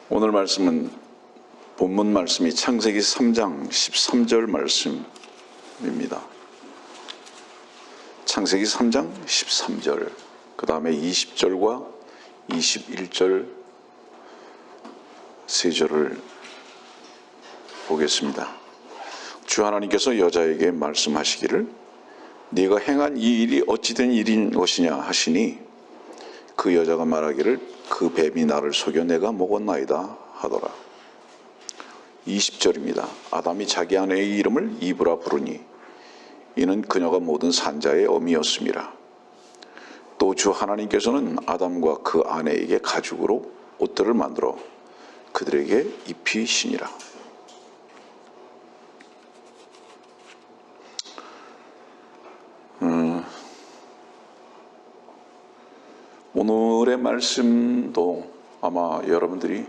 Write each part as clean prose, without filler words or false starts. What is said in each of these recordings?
오늘 말씀은 본문 말씀이 창세기 3장 13절 말씀입니다. 창세기 3장 13절, 그 다음에 20절과 21절 세 절을 보겠습니다. 주 하나님께서 여자에게 말씀하시기를 네가 행한 이 일이 어찌된 일인 것이냐 하시니 그 여자가 말하기를 그 뱀이 나를 속여 내가 먹었나이다 하더라. 20절입니다. 아담이 자기 아내의 이름을 이브라 부르니 이는 그녀가 모든 산자의 어미였음이라. 또 주 하나님께서는 아담과 그 아내에게 가죽으로 옷들을 만들어 그들에게 입히시니라. 오늘의 말씀도 아마 여러분들이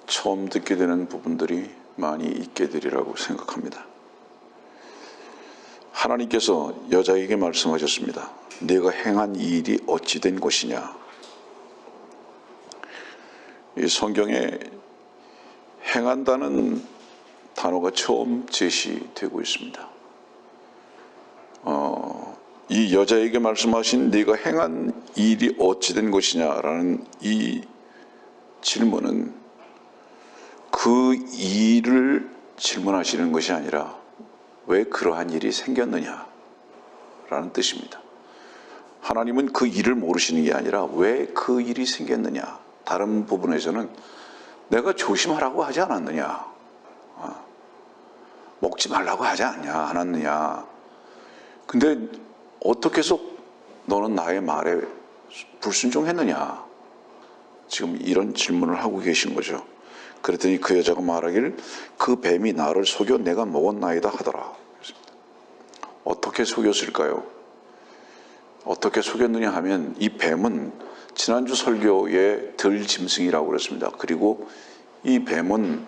처음 듣게 되는 부분들이 많이 있게 되리라고 생각합니다. 하나님께서 여자에게 말씀하셨습니다. 네가 행한 이 일이 어찌 된 것이냐. 이 성경에 행한다는 단어가 처음 제시되고 있습니다. 이 여자에게 말씀하신 네가 행한 일이 어찌 된 것이냐라는 이 질문은 그 일을 질문하시는 것이 아니라 왜 그러한 일이 생겼느냐라는 뜻입니다. 하나님은 그 일을 모르시는 게 아니라 왜 그 일이 생겼느냐. 다른 부분에서는 내가 조심하라고 하지 않았느냐, 먹지 말라고 하지 않았느냐. 근데 어떻게 해서 너는 나의 말에 불순종했느냐. 지금 이런 질문을 하고 계신 거죠. 그랬더니 그 여자가 말하기를 그 뱀이 나를 속여 내가 먹었나이다 하더라. 어떻게 속였을까요? 어떻게 속였느냐 하면 이 뱀은 지난주 설교의 들짐승이라고 그랬습니다. 그리고 이 뱀은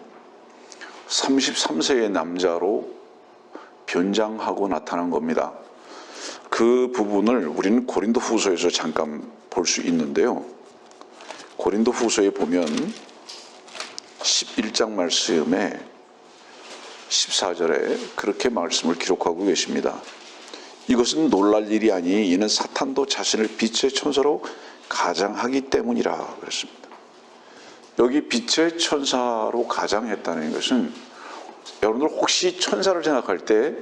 33세의 남자로 변장하고 나타난 겁니다. 그 부분을 우리는 고린도 후서에서 잠깐 볼 수 있는데요. 고린도 후서에 보면 11장 말씀에 14절에 그렇게 말씀을 기록하고 계십니다. 이것은 놀랄 일이 아니 이는 사탄도 자신을 빛의 천사로 가장하기 때문이라 그랬습니다. 여기 빛의 천사로 가장했다는 것은 여러분들 혹시 천사를 생각할 때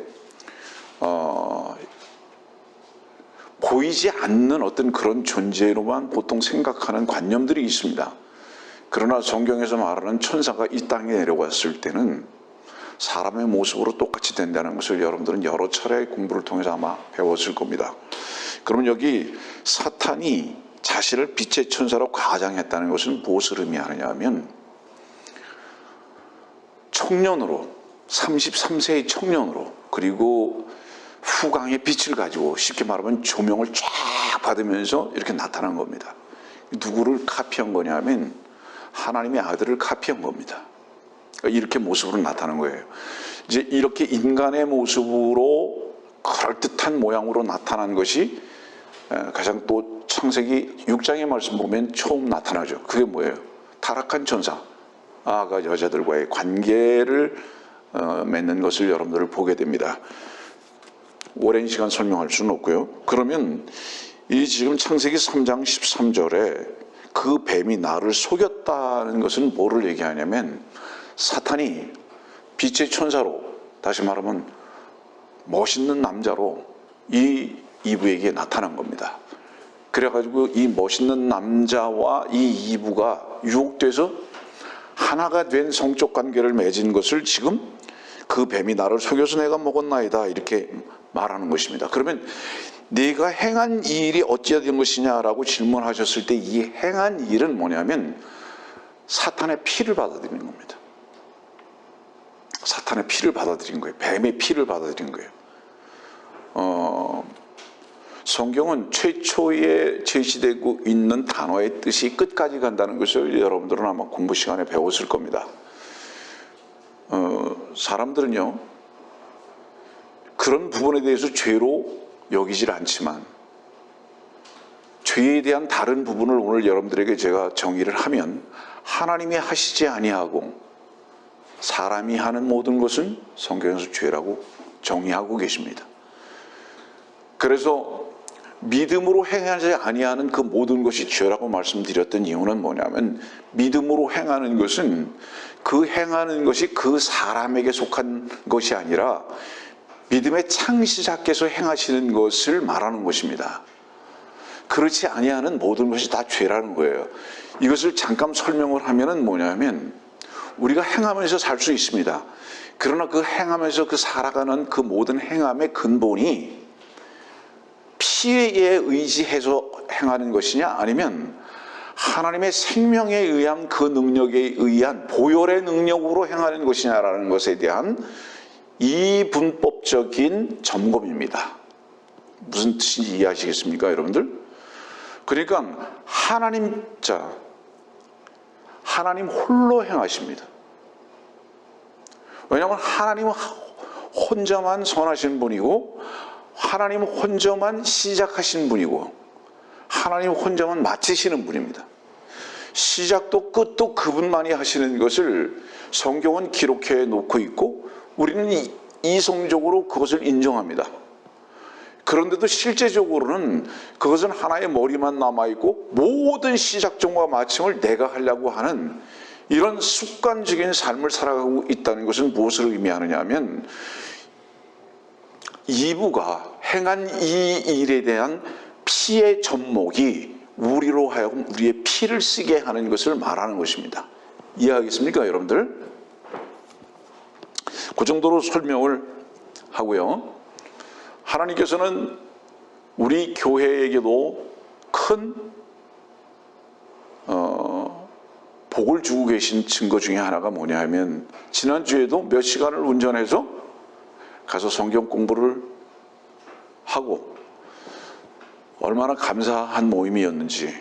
보이지 않는 어떤 그런 존재로만 보통 생각하는 관념들이 있습니다. 그러나 성경에서 말하는 천사가 이 땅에 내려왔을 때는 사람의 모습으로 똑같이 된다는 것을 여러분들은 여러 차례 공부를 통해서 아마 배웠을 겁니다. 그러면 여기 사탄이 자신을 빛의 천사로 가장했다는 것은 무엇을 의미하느냐 하면 청년으로, 33세의 청년으로, 그리고 후광의 빛을 가지고 쉽게 말하면 조명을 쫙 받으면서 이렇게 나타난 겁니다. 누구를 카피한 거냐면 하나님의 아들을 카피한 겁니다. 이렇게 모습으로 나타난 거예요. 이제 이렇게 인간의 모습으로 그럴듯한 모양으로 나타난 것이 가장 또 창세기 6장의 말씀 보면 처음 나타나죠. 그게 뭐예요? 타락한 천사가 여자들과의 관계를 맺는 것을 여러분들을 보게 됩니다. 오랜 시간 설명할 수는 없고요. 그러면 이 지금 창세기 3장 13절에 그 뱀이 나를 속였다는 것은 뭐를 얘기하냐면 사탄이 빛의 천사로, 다시 말하면 멋있는 남자로 이 이브에게 나타난 겁니다. 그래가지고 이 멋있는 남자와 이 이브가 유혹돼서 하나가 된 성적 관계를 맺은 것을 지금 그 뱀이 나를 속여서 내가 먹었나이다 이렇게 말하는 것입니다. 그러면 네가 행한 이 일이 어찌 된 것이냐라고 질문하셨을 때 이 행한 일은 뭐냐면 사탄의 피를 받아들이는 겁니다. 사탄의 피를 받아들인 거예요. 뱀의 피를 받아들인 거예요. 성경은 최초에 제시되고 있는 단어의 뜻이 끝까지 간다는 것을 여러분들은 아마 공부 시간에 배웠을 겁니다. 사람들은요, 그런 부분에 대해서 죄로 여기질 않지만 죄에 대한 다른 부분을 오늘 여러분들에게 제가 정의를 하면 하나님이 하시지 아니하고 사람이 하는 모든 것은 성경에서 죄라고 정의하고 계십니다. 그래서 믿음으로 행하지 아니하는 그 모든 것이 죄라고 말씀드렸던 이유는 뭐냐면, 믿음으로 행하는 것은 그 행하는 것이 그 사람에게 속한 것이 아니라 믿음의 창시자께서 행하시는 것을 말하는 것입니다. 그렇지 아니하는 모든 것이 다 죄라는 거예요. 이것을 잠깐 설명을 하면은 뭐냐면, 우리가 행하면서 살 수 있습니다. 그러나 그 행하면서 그 살아가는 그 모든 행함의 근본이 피에 의지해서 행하는 것이냐, 아니면 하나님의 생명에 의한 그 능력에 의한 보혈의 능력으로 행하는 것이냐라는 것에 대한 이분법적인 점검입니다. 무슨 뜻인지 이해하시겠습니까, 여러분들? 그러니까 하나님 홀로 행하십니다. 왜냐하면 하나님은 혼자만 선하신 분이고, 하나님 혼자만 시작하신 분이고, 하나님 혼자만 마치시는 분입니다. 시작도 끝도 그분만이 하시는 것을 성경은 기록해 놓고 있고, 우리는 이성적으로 그것을 인정합니다. 그런데도 실제적으로는 그것은 하나의 머리만 남아있고, 모든 시작점과 마침을 내가 하려고 하는 이런 습관적인 삶을 살아가고 있다는 것은 무엇을 의미하느냐 하면, 이부가 행한 이 일에 대한 피의 접목이 우리로 하여금 우리의 피를 쓰게 하는 것을 말하는 것입니다. 이해하겠습니까, 여러분들? 그 정도로 설명을 하고요. 하나님께서는 우리 교회에게도 큰 복을 주고 계신 증거 중에 하나가 뭐냐 하면, 지난주에도 몇 시간을 운전해서 가서 성경 공부를 하고 얼마나 감사한 모임이었는지,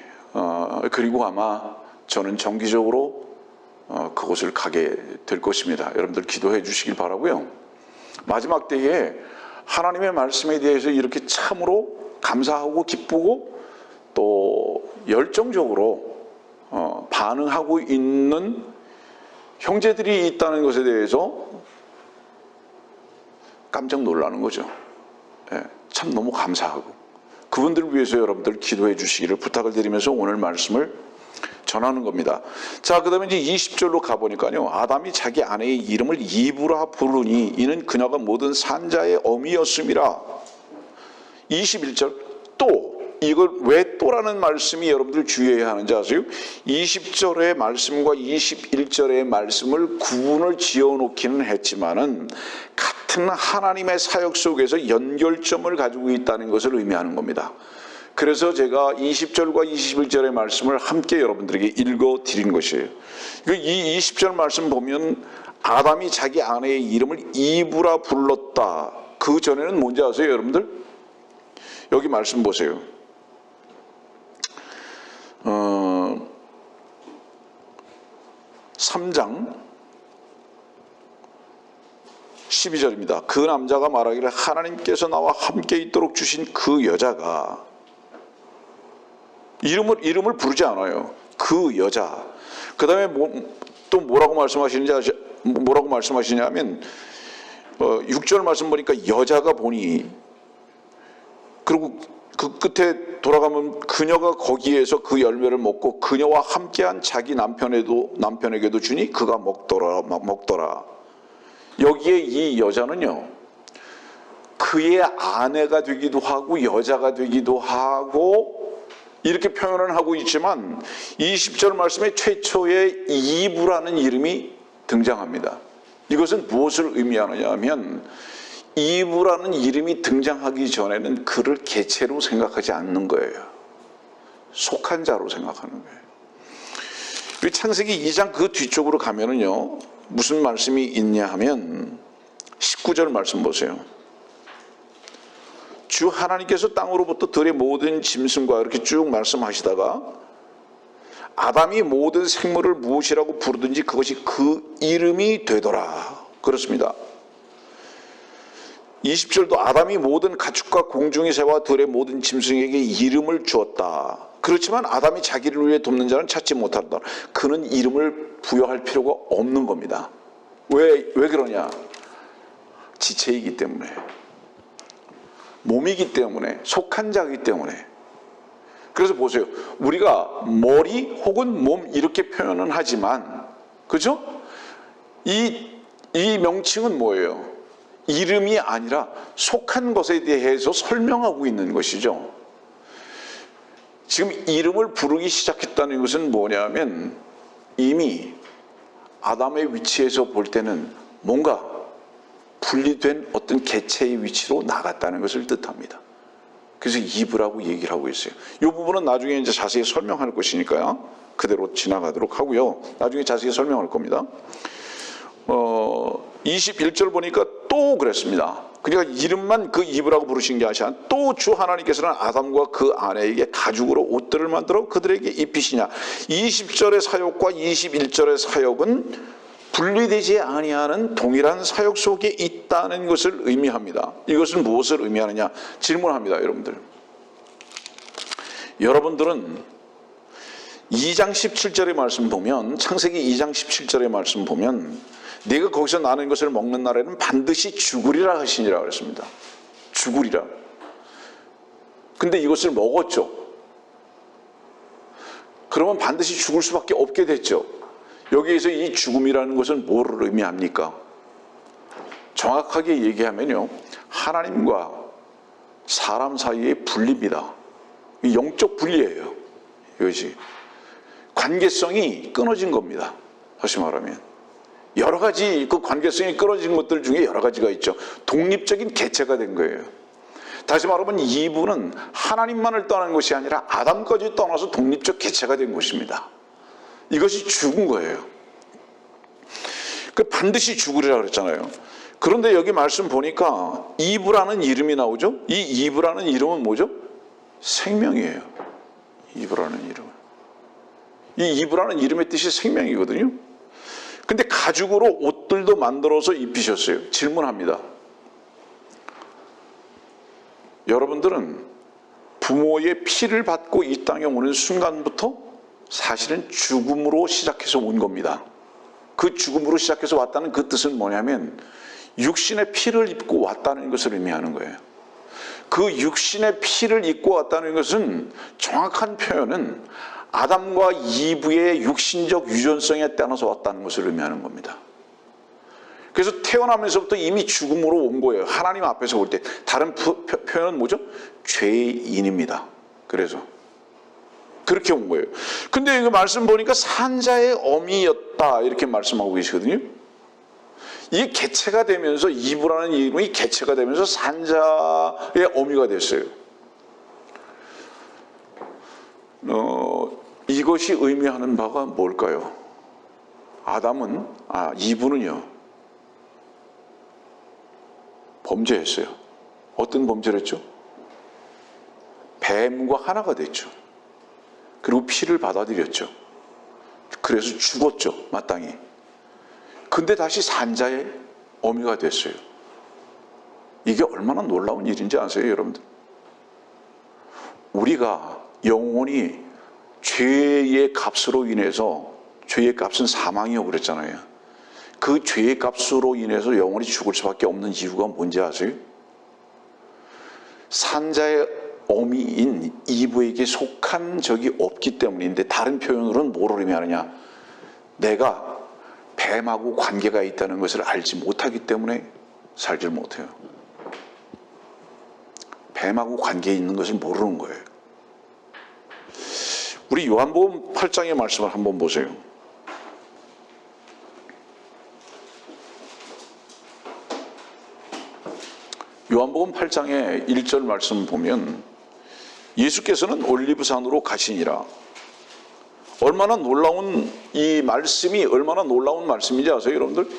그리고 아마 저는 정기적으로 그곳을 가게 될 것입니다. 여러분들 기도해 주시길 바라고요. 마지막 때에 하나님의 말씀에 대해서 이렇게 참으로 감사하고 기쁘고 또 열정적으로 반응하고 있는 형제들이 있다는 것에 대해서 깜짝 놀라는 거죠. 참 너무 감사하고, 그분들을 위해서 여러분들 기도해 주시기를 부탁을 드리면서 오늘 말씀을 전하는 겁니다. 자, 그 다음에 이제 20절로 가보니까요, 아담이 자기 아내의 이름을 이브라 부르니 이는 그녀가 모든 산자의 어미였음이라. 21절, 또, 이걸 왜 또라는 말씀이 여러분들 주의해야 하는지 아세요? 20절의 말씀과 21절의 말씀을 구분을 지어놓기는 했지만은 같은 하나님의 사역 속에서 연결점을 가지고 있다는 것을 의미하는 겁니다. 그래서 제가 20절과 21절의 말씀을 함께 여러분들에게 읽어 드린 것이에요. 이 20절 말씀 보면 아담이 자기 아내의 이름을 이브라 불렀다. 그 전에는 뭔지 아세요, 여러분들? 여기 말씀 보세요. 3장 12절입니다. 그 남자가 말하기를 하나님께서 나와 함께 있도록 주신 그 여자가, 이름을 부르지 않아요. 그 여자. 그 다음에 또 뭐라고 말씀하시냐면 6절 말씀 보니까 여자가 보니, 그리고 그 끝에 돌아가면 그녀가 거기에서 그 열매를 먹고 그녀와 함께한 자기 남편에게도 주니 그가 먹더라. 여기에 이 여자는요, 그의 아내가 되기도 하고 여자가 되기도 하고 이렇게 표현을 하고 있지만 20절 말씀에 최초의 이브라는 이름이 등장합니다. 이것은 무엇을 의미하느냐 하면, 이브라는 이름이 등장하기 전에는 그를 개체로 생각하지 않는 거예요. 속한 자로 생각하는 거예요. 창세기 2장 그 뒤쪽으로 가면은요, 무슨 말씀이 있냐 하면 19절 말씀 보세요. 주 하나님께서 땅으로부터 들의 모든 짐승과 이렇게 쭉 말씀하시다가 아담이 모든 생물을 무엇이라고 부르든지 그것이 그 이름이 되더라. 그렇습니다. 20절도 아담이 모든 가축과 공중의 새와 들의 모든 짐승에게 이름을 주었다. 그렇지만 아담이 자기를 위해 돕는 자는 찾지 못한다. 그는 이름을 부여할 필요가 없는 겁니다. 왜 그러냐? 지체이기 때문에, 몸이기 때문에, 속한 자이기 때문에. 그래서 보세요. 우리가 머리 혹은 몸 이렇게 표현은 하지만, 그죠? 이 명칭은 뭐예요? 이름이 아니라 속한 것에 대해서 설명하고 있는 것이죠. 지금 이름을 부르기 시작했다는 것은 뭐냐면 이미 아담의 위치에서 볼 때는 뭔가 분리된 어떤 개체의 위치로 나갔다는 것을 뜻합니다. 그래서 이브라고 얘기를 하고 있어요. 이 부분은 나중에 이제 자세히 설명할 것이니까요. 그대로 지나가도록 하고요. 나중에 자세히 설명할 겁니다. 21절 보니까 또 그랬습니다. 그러니까 이름만 그 이브라고 부르신 게 아니라 또 주 하나님께서는 아담과 그 아내에게 가죽으로 옷들을 만들어 그들에게 입히시냐. 20절의 사역과 21절의 사역은 분리되지 아니하는 동일한 사역 속에 있다는 것을 의미합니다. 이것은 무엇을 의미하느냐? 질문합니다, 여러분들. 여러분들은 2장 17절의 말씀 보면, 창세기 2장 17절의 말씀 보면 네가 거기서 나는 것을 먹는 날에는 반드시 죽으리라 하시니라 그랬습니다. 죽으리라. 근데 이것을 먹었죠. 그러면 반드시 죽을 수밖에 없게 됐죠. 여기에서 이 죽음이라는 것은 뭐를 의미합니까? 정확하게 얘기하면요, 하나님과 사람 사이의 분리입니다. 영적 분리예요. 이것이 관계성이 끊어진 겁니다. 다시 말하면 여러 가지 그 관계성이 끊어진 것들 중에 여러 가지가 있죠. 독립적인 개체가 된 거예요. 다시 말하면 이브는 하나님만을 떠난 것이 아니라 아담까지 떠나서 독립적 개체가 된 것입니다. 이것이 죽은 거예요. 그 반드시 죽으리라 그랬잖아요. 그런데 여기 말씀 보니까 이브라는 이름이 나오죠. 이 이브라는 이름은 뭐죠? 생명이에요. 이브라는 이름. 이 이브라는 이름의 뜻이 생명이거든요. 근데 가죽으로 옷들도 만들어서 입히셨어요. 질문합니다. 여러분들은 부모의 피를 받고 이 땅에 오는 순간부터 사실은 죽음으로 시작해서 온 겁니다. 그 죽음으로 시작해서 왔다는 그 뜻은 뭐냐면 육신의 피를 입고 왔다는 것을 의미하는 거예요. 그 육신의 피를 입고 왔다는 것은 정확한 표현은 아담과 이브의 육신적 유전성에 따라서 왔다는 것을 의미하는 겁니다. 그래서 태어나면서부터 이미 죽음으로 온 거예요. 하나님 앞에서 올 때. 다른 표현은 뭐죠? 죄인입니다. 그래서 그렇게 온 거예요. 근데 이거 말씀 보니까 산자의 어미였다 이렇게 말씀하고 계시거든요. 이게 개체가 되면서 이브라는 이름이 개체가 되면서 산자의 어미가 됐어요. 이것이 의미하는 바가 뭘까요? 이브는요, 범죄했어요. 어떤 범죄를 했죠? 뱀과 하나가 됐죠. 그리고 피를 받아들였죠. 그래서 죽었죠, 마땅히. 근데 다시 산자의 어미가 됐어요. 이게 얼마나 놀라운 일인지 아세요, 여러분들? 우리가 영원히 죄의 값으로 인해서, 죄의 값은 사망이라고 그랬잖아요. 그 죄의 값으로 인해서 영원히 죽을 수밖에 없는 이유가 뭔지 아세요? 산자의 어미인 이브에게 속한 적이 없기 때문인데, 다른 표현으로는 뭐를 의미하느냐? 내가 뱀하고 관계가 있다는 것을 알지 못하기 때문에 살질 못해요. 뱀하고 관계에 있는 것을 모르는 거예요. 우리 요한복음 8장의 말씀을 한번 보세요. 요한복음 8장의 1절 말씀 보면 예수께서는 올리브산으로 가시니라. 얼마나 놀라운 이 말씀이 얼마나 놀라운 말씀인지 아세요, 여러분들?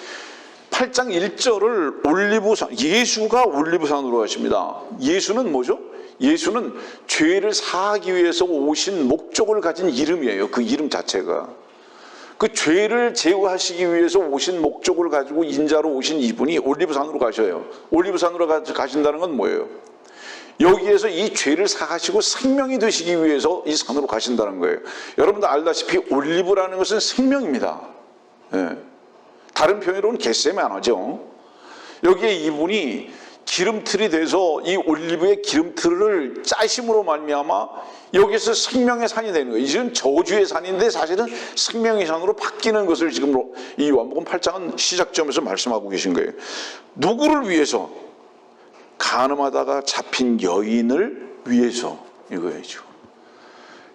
8장 1절을 올리브산, 예수가 올리브산으로 가십니다. 예수는 뭐죠? 예수는 죄를 사하기 위해서 오신 목적을 가진 이름이에요. 그 이름 자체가. 그 죄를 제거하시기 위해서 오신 목적을 가지고 인자로 오신 이분이 올리브산으로 가셔요. 올리브산으로 가신다는 건 뭐예요? 여기에서 이 죄를 사하시고 생명이 되시기 위해서 이 산으로 가신다는 거예요. 여러분도 알다시피 올리브라는 것은 생명입니다. 예. 다른 표현으로는 겟세마나죠. 여기에 이분이 기름틀이 돼서 이 올리브의 기름틀을 짜심으로 말미암아 여기서 생명의 산이 되는 거예요. 지금 저주의 산인데 사실은 생명의 산으로 바뀌는 것을 지금 이 요한복음 8장은 시작점에서 말씀하고 계신 거예요. 누구를 위해서? 간음하다가 잡힌 여인을 위해서, 이거예요.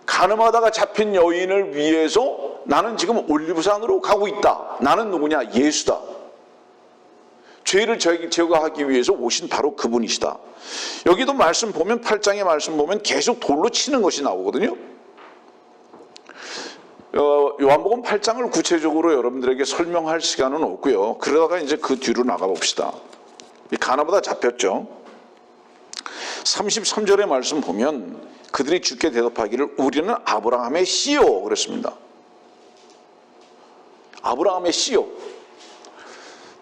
간음하다가 잡힌 여인을 위해서 나는 지금 올리브산으로 가고 있다. 나는 누구냐? 예수다. 죄를 제거하기 위해서 오신 바로 그분이시다. 여기도 말씀 보면 8장의 말씀 보면 계속 돌로 치는 것이 나오거든요. 요한복음 8장을 구체적으로 여러분들에게 설명할 시간은 없고요. 그러다가 이제 그 뒤로 나가 봅시다. 가나보다 잡혔죠. 33절의 말씀 보면 그들이 주께 대답하기를 우리는 아브라함의 씨요 그랬습니다. 아브라함의 씨요.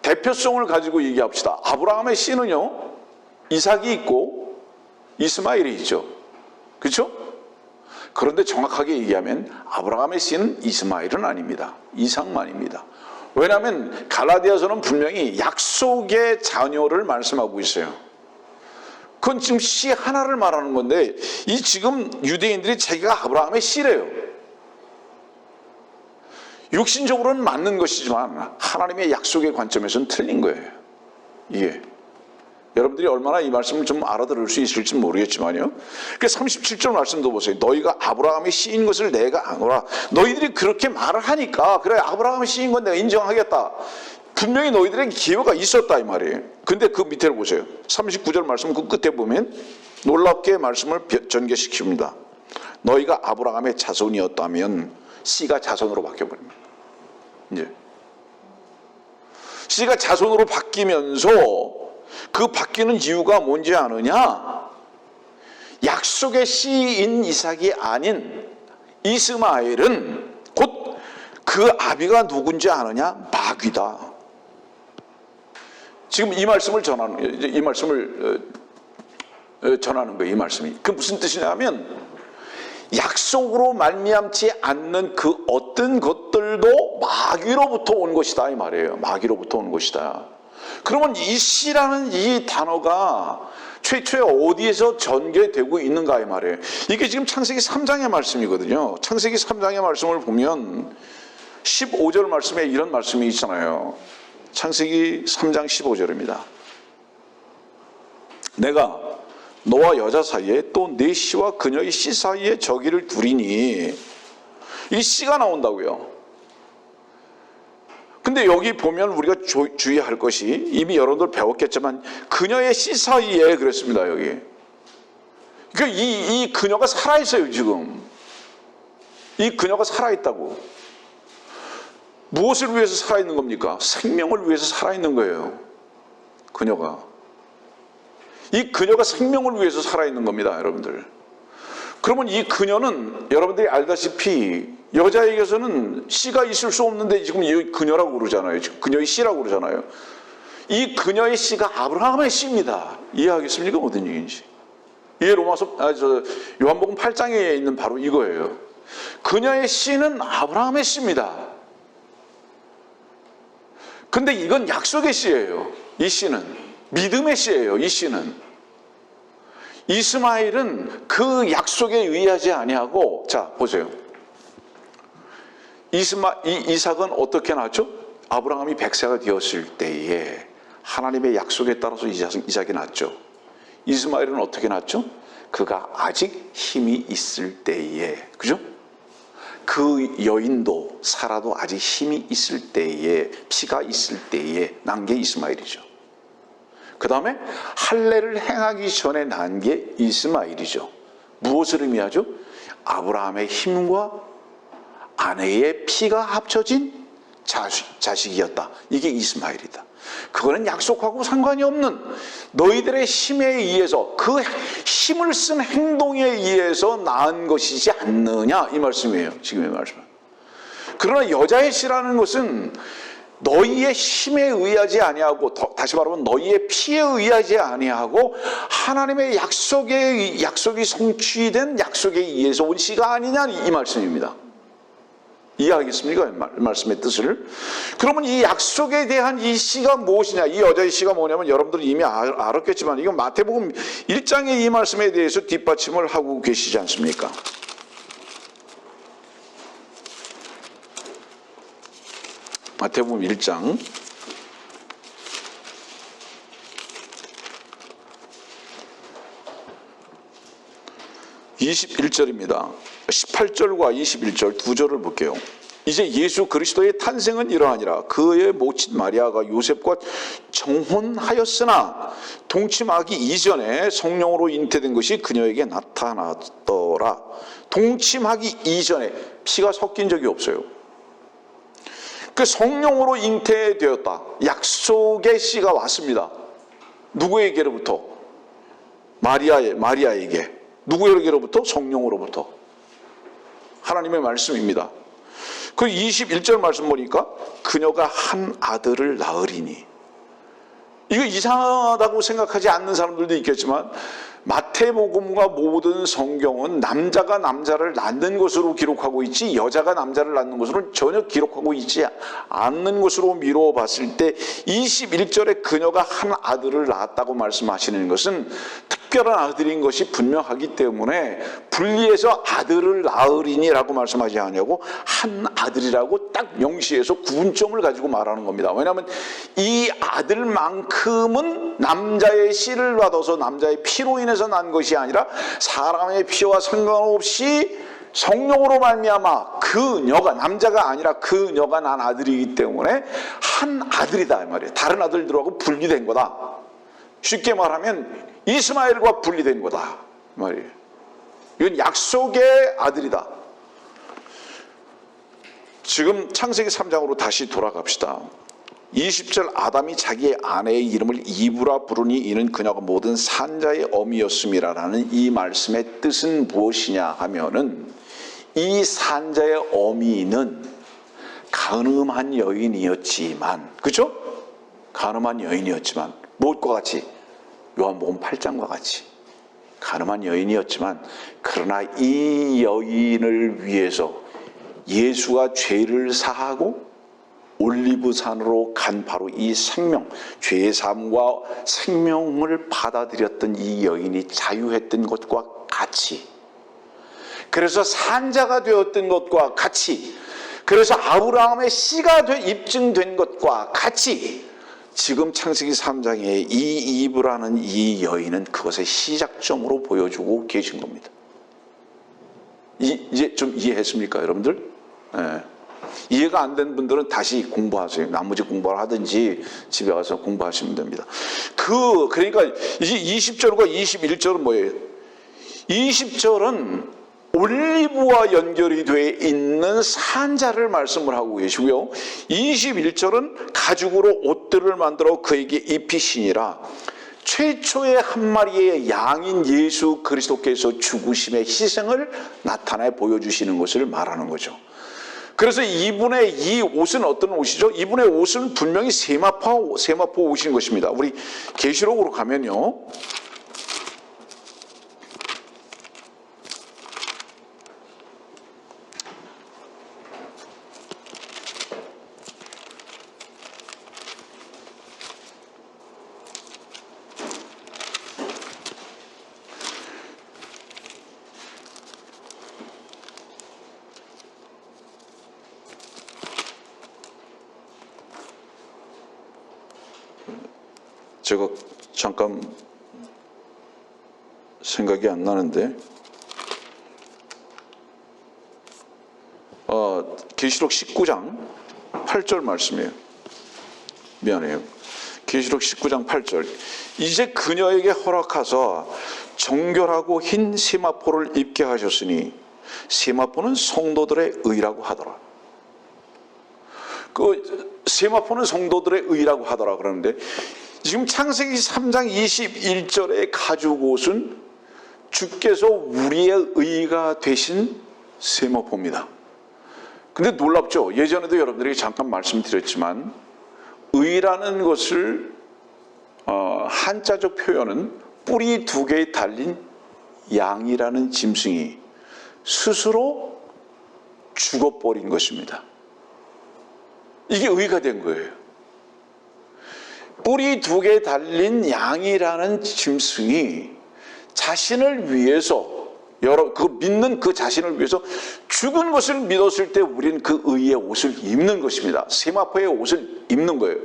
대표성을 가지고 얘기합시다. 아브라함의 씨는요, 이삭이 있고 이스마엘이 있죠. 그렇죠? 그런데 정확하게 얘기하면 아브라함의 씨는 이스마엘은 아닙니다. 이삭만입니다. 왜냐하면 갈라디아서는 분명히 약속의 자녀를 말씀하고 있어요. 그건 지금 씨 하나를 말하는 건데 이 지금 유대인들이 자기가 아브라함의 씨래요. 육신적으로는 맞는 것이지만 하나님의 약속의 관점에서는 틀린 거예요. 이게 여러분들이 얼마나 이 말씀을 좀 알아들을 수 있을지 모르겠지만요. 그 37절 말씀도 보세요. 너희가 아브라함의 씨인 것을 내가 아노라. 너희들이 그렇게 말을 하니까 그래 아브라함의 씨인 건 내가 인정하겠다. 분명히 너희들에게 기회가 있었다 이 말이에요. 근데 그 밑에를 보세요. 39절 말씀 그 끝에 보면 놀랍게 말씀을 전개시킵니다. 너희가 아브라함의 자손이었다면 씨가 자손으로 바뀌어버립니다. 이제 씨가 자손으로 바뀌면서 그 바뀌는 이유가 뭔지 아느냐? 약속의 씨인 이삭이 아닌 이스마엘은 곧 그 아비가 누군지 아느냐? 마귀다. 지금 이 말씀을 전하는 거예요. 이 말씀이. 그 무슨 뜻이냐면 약속으로 말미암지 않는 그 어떤 것들도 마귀로부터 온 것이다 이 말이에요. 마귀로부터 온 것이다. 그러면 이 씨라는 이 단어가 최초에 어디에서 전개되고 있는가 이 말이에요. 이게 지금 창세기 3장의 말씀이거든요. 창세기 3장의 말씀을 보면 15절 말씀에 이런 말씀이 있잖아요. 창세기 3장 15절입니다. 내가 너와 여자 사이에 또 내 씨와 그녀의 씨 사이에 저기를 두리니 이 씨가 나온다고요. 근데 여기 보면 우리가 주의할 것이 이미 여러분들 배웠겠지만 그녀의 씨 사이에 그랬습니다. 여기 그러니까 이 그녀가 살아있어요. 지금 이 그녀가 살아있다고. 무엇을 위해서 살아있는 겁니까? 생명을 위해서 살아있는 거예요. 그녀가 이 그녀가 생명을 위해서 살아있는 겁니다. 여러분들. 그러면 이 그녀는 여러분들이 알다시피 여자에게서는 씨가 있을 수 없는데 지금 이 그녀라고 그러잖아요. 지금 그녀의 씨라고 그러잖아요. 이 그녀의 씨가 아브라함의 씨입니다. 이해하겠습니까? 무슨 얘기인지. 이게 요한복음 8장에 있는 바로 이거예요. 그녀의 씨는 아브라함의 씨입니다. 근데 이건 약속의 씨예요. 이 씨는 믿음의 씨예요. 이 씨는 이스마엘은 그 약속에 의하지 아니하고 자 보세요. 이삭은 어떻게 낳았죠? 아브라함이 100세가 되었을 때에 하나님의 약속에 따라서 이삭이 낳았죠. 이스마엘은 어떻게 낳았죠? 그가 아직 힘이 있을 때에, 그죠? 그 여인도 사라도 아직 힘이 있을 때에, 피가 있을 때에 난 게 이스마엘이죠. 그 다음에 할례를 행하기 전에 난 게 이스마엘이죠. 무엇을 의미하죠? 아브라함의 힘과 아내의 피가 합쳐진 자식이었다. 이게 이스마엘이다. 그거는 약속하고 상관이 없는 너희들의 힘에 의해서 그 힘을 쓴 행동에 의해서 낳은 것이지 않느냐 이 말씀이에요. 지금의 말씀은. 그러나 여자의 씨라는 것은 너희의 힘에 의하지 아니하고, 다시 말하면 너희의 피에 의하지 아니하고 하나님의 약속이 성취된 약속에 의해서 온 씨가 아니냐, 이 말씀입니다. 이해하겠습니까? 말씀의 뜻을. 그러면 이 약속에 대한 이 씨가 무엇이냐, 이 여자의 씨가 뭐냐면, 여러분들은 이미 알았겠지만 이건 마태복음 1장의 이 말씀에 대해서 뒷받침을 하고 계시지 않습니까? 마태복음 1장 21절입니다. 18절과 21절 두 절을 볼게요. 이제 예수 그리스도의 탄생은 이러하니라. 그의 모친 마리아가 요셉과 정혼하였으나 동침하기 이전에 성령으로 잉태된 것이 그녀에게 나타났더라. 동침하기 이전에 피가 섞인 적이 없어요. 그 성령으로 잉태되었다. 약속의 씨가 왔습니다. 누구에게로부터? 마리아에게. 누구에게로부터? 성령으로부터. 하나님의 말씀입니다. 그 21절 말씀 보니까 그녀가 한 아들을 낳으리니. 이거 이상하다고 생각하지 않는 사람들도 있겠지만 마태복음과 모든 성경은 남자가 남자를 낳는 것으로 기록하고 있지 여자가 남자를 낳는 것으로는 전혀 기록하고 있지 않는 것으로 미루어 봤을 때 21절에 그녀가 한 아들을 낳았다고 말씀하시는 것은 특별한 아들인 것이 분명하기 때문에 분리해서 아들을 낳으리니라고 말씀하지 않냐고 한 아들이라고 딱 명시해서 구분점을 가지고 말하는 겁니다. 왜냐하면 이 아들만큼은 남자의 씨를 받아서 남자의 피로 인해서 난 것이 아니라 사람의 피와 상관없이 성령으로 말미암아 그녀가, 남자가 아니라 그녀가 난 아들이기 때문에 한 아들이다 이 말이에요. 다른 아들들하고 분리된 거다. 쉽게 말하면 이스마엘과 분리된 거다 말이에요. 이건 약속의 아들이다. 지금 창세기 3장으로 다시 돌아갑시다. 20절 아담이 자기의 아내의 이름을 이브라 부르니 이는 그녀가 모든 산자의 어미였음이라는 이 말씀의 뜻은 무엇이냐 하면은 이 산자의 어미는 가늠한 여인이었지만, 그렇죠? 가늠한 여인이었지만 무엇과 같이? 요한복음 8장과 같이 가늠한 여인이었지만, 그러나 이 여인을 위해서 예수가 죄를 사하고 올리브산으로 간 바로 이 생명, 죄의 삶과 생명을 받아들였던 이 여인이 자유했던 것과 같이, 그래서 산자가 되었던 것과 같이, 그래서 아브라함의 씨가 입증된 것과 같이 지금 창세기 3장에 이 이브라는 이 여인은 그것의 시작점으로 보여주고 계신 겁니다. 이제 좀 이해했습니까, 여러분들? 네. 이해가 안 된 분들은 다시 공부하세요. 나머지 공부를 하든지 집에 와서 공부하시면 됩니다. 그러니까 이제 20절과 21절은 뭐예요? 20절은 올리브와 연결이 되어 있는 산자를 말씀을 하고 계시고요. 21절은 가죽으로 옷들을 만들어 그에게 입히시니라. 최초의 한 마리의 양인 예수 그리스도께서 죽으심의 희생을 나타내 보여주시는 것을 말하는 거죠. 그래서 이분의 이 옷은 어떤 옷이죠? 이분의 옷은 분명히 세마포 옷인 것입니다. 우리 계시록으로 가면요. 제가 잠깐 생각이 안 나는데 계시록 19장 8절 말씀이에요. 미안해요. 계시록 19장 8절. 이제 그녀에게 허락하사 정결하고 흰 세마포를 입게 하셨으니 세마포는 성도들의 의라고 하더라. 그 세마포는 성도들의 의라고 하더라 그러는데 지금 창세기 3장 21절의 가죽 옷은 주께서 우리의 의가 되신 세마포입니다. 근데 놀랍죠? 예전에도 여러분들에게 잠깐 말씀드렸지만 의라는 것을 한자적 표현은 뿌리 두 개에 달린 양이라는 짐승이 스스로 죽어버린 것입니다. 이게 의가 된 거예요. 뿌리 두 개에 달린 양이라는 짐승이 자신을 위해서 믿는 그 자신을 위해서 죽은 것을 믿었을 때 우리는 그 의의 옷을 입는 것입니다. 세마포의 옷을 입는 거예요.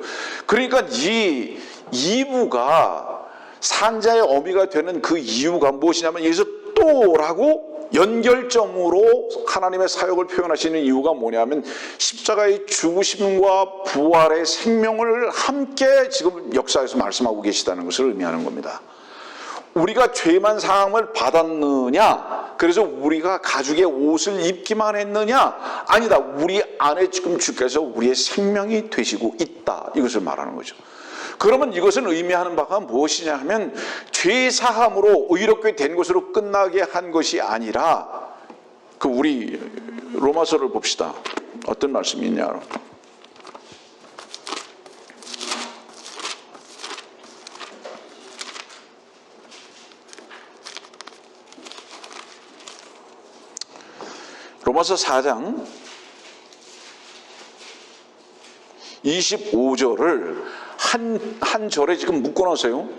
그러니까 이 이부가 산자의 어미가 되는 그 이유가 무엇이냐면 여기서 또라고 연결점으로 하나님의 사역을 표현하시는 이유가 뭐냐면 십자가의 죽으심과 부활의 생명을 함께 지금 역사에서 말씀하고 계시다는 것을 의미하는 겁니다. 우리가 죄만 사함을 받았느냐, 그래서 우리가 가죽의 옷을 입기만 했느냐, 아니다. 우리 안에 지금 주께서 우리의 생명이 되시고 있다, 이것을 말하는 거죠. 그러면 이것은 의미하는 바가 무엇이냐 하면 죄 사함으로 의롭게 된 것으로 끝나게 한 것이 아니라, 우리 로마서를 봅시다. 어떤 말씀이 있냐. 로마서 4장 25절을 한 절에 지금 묶어놨어요.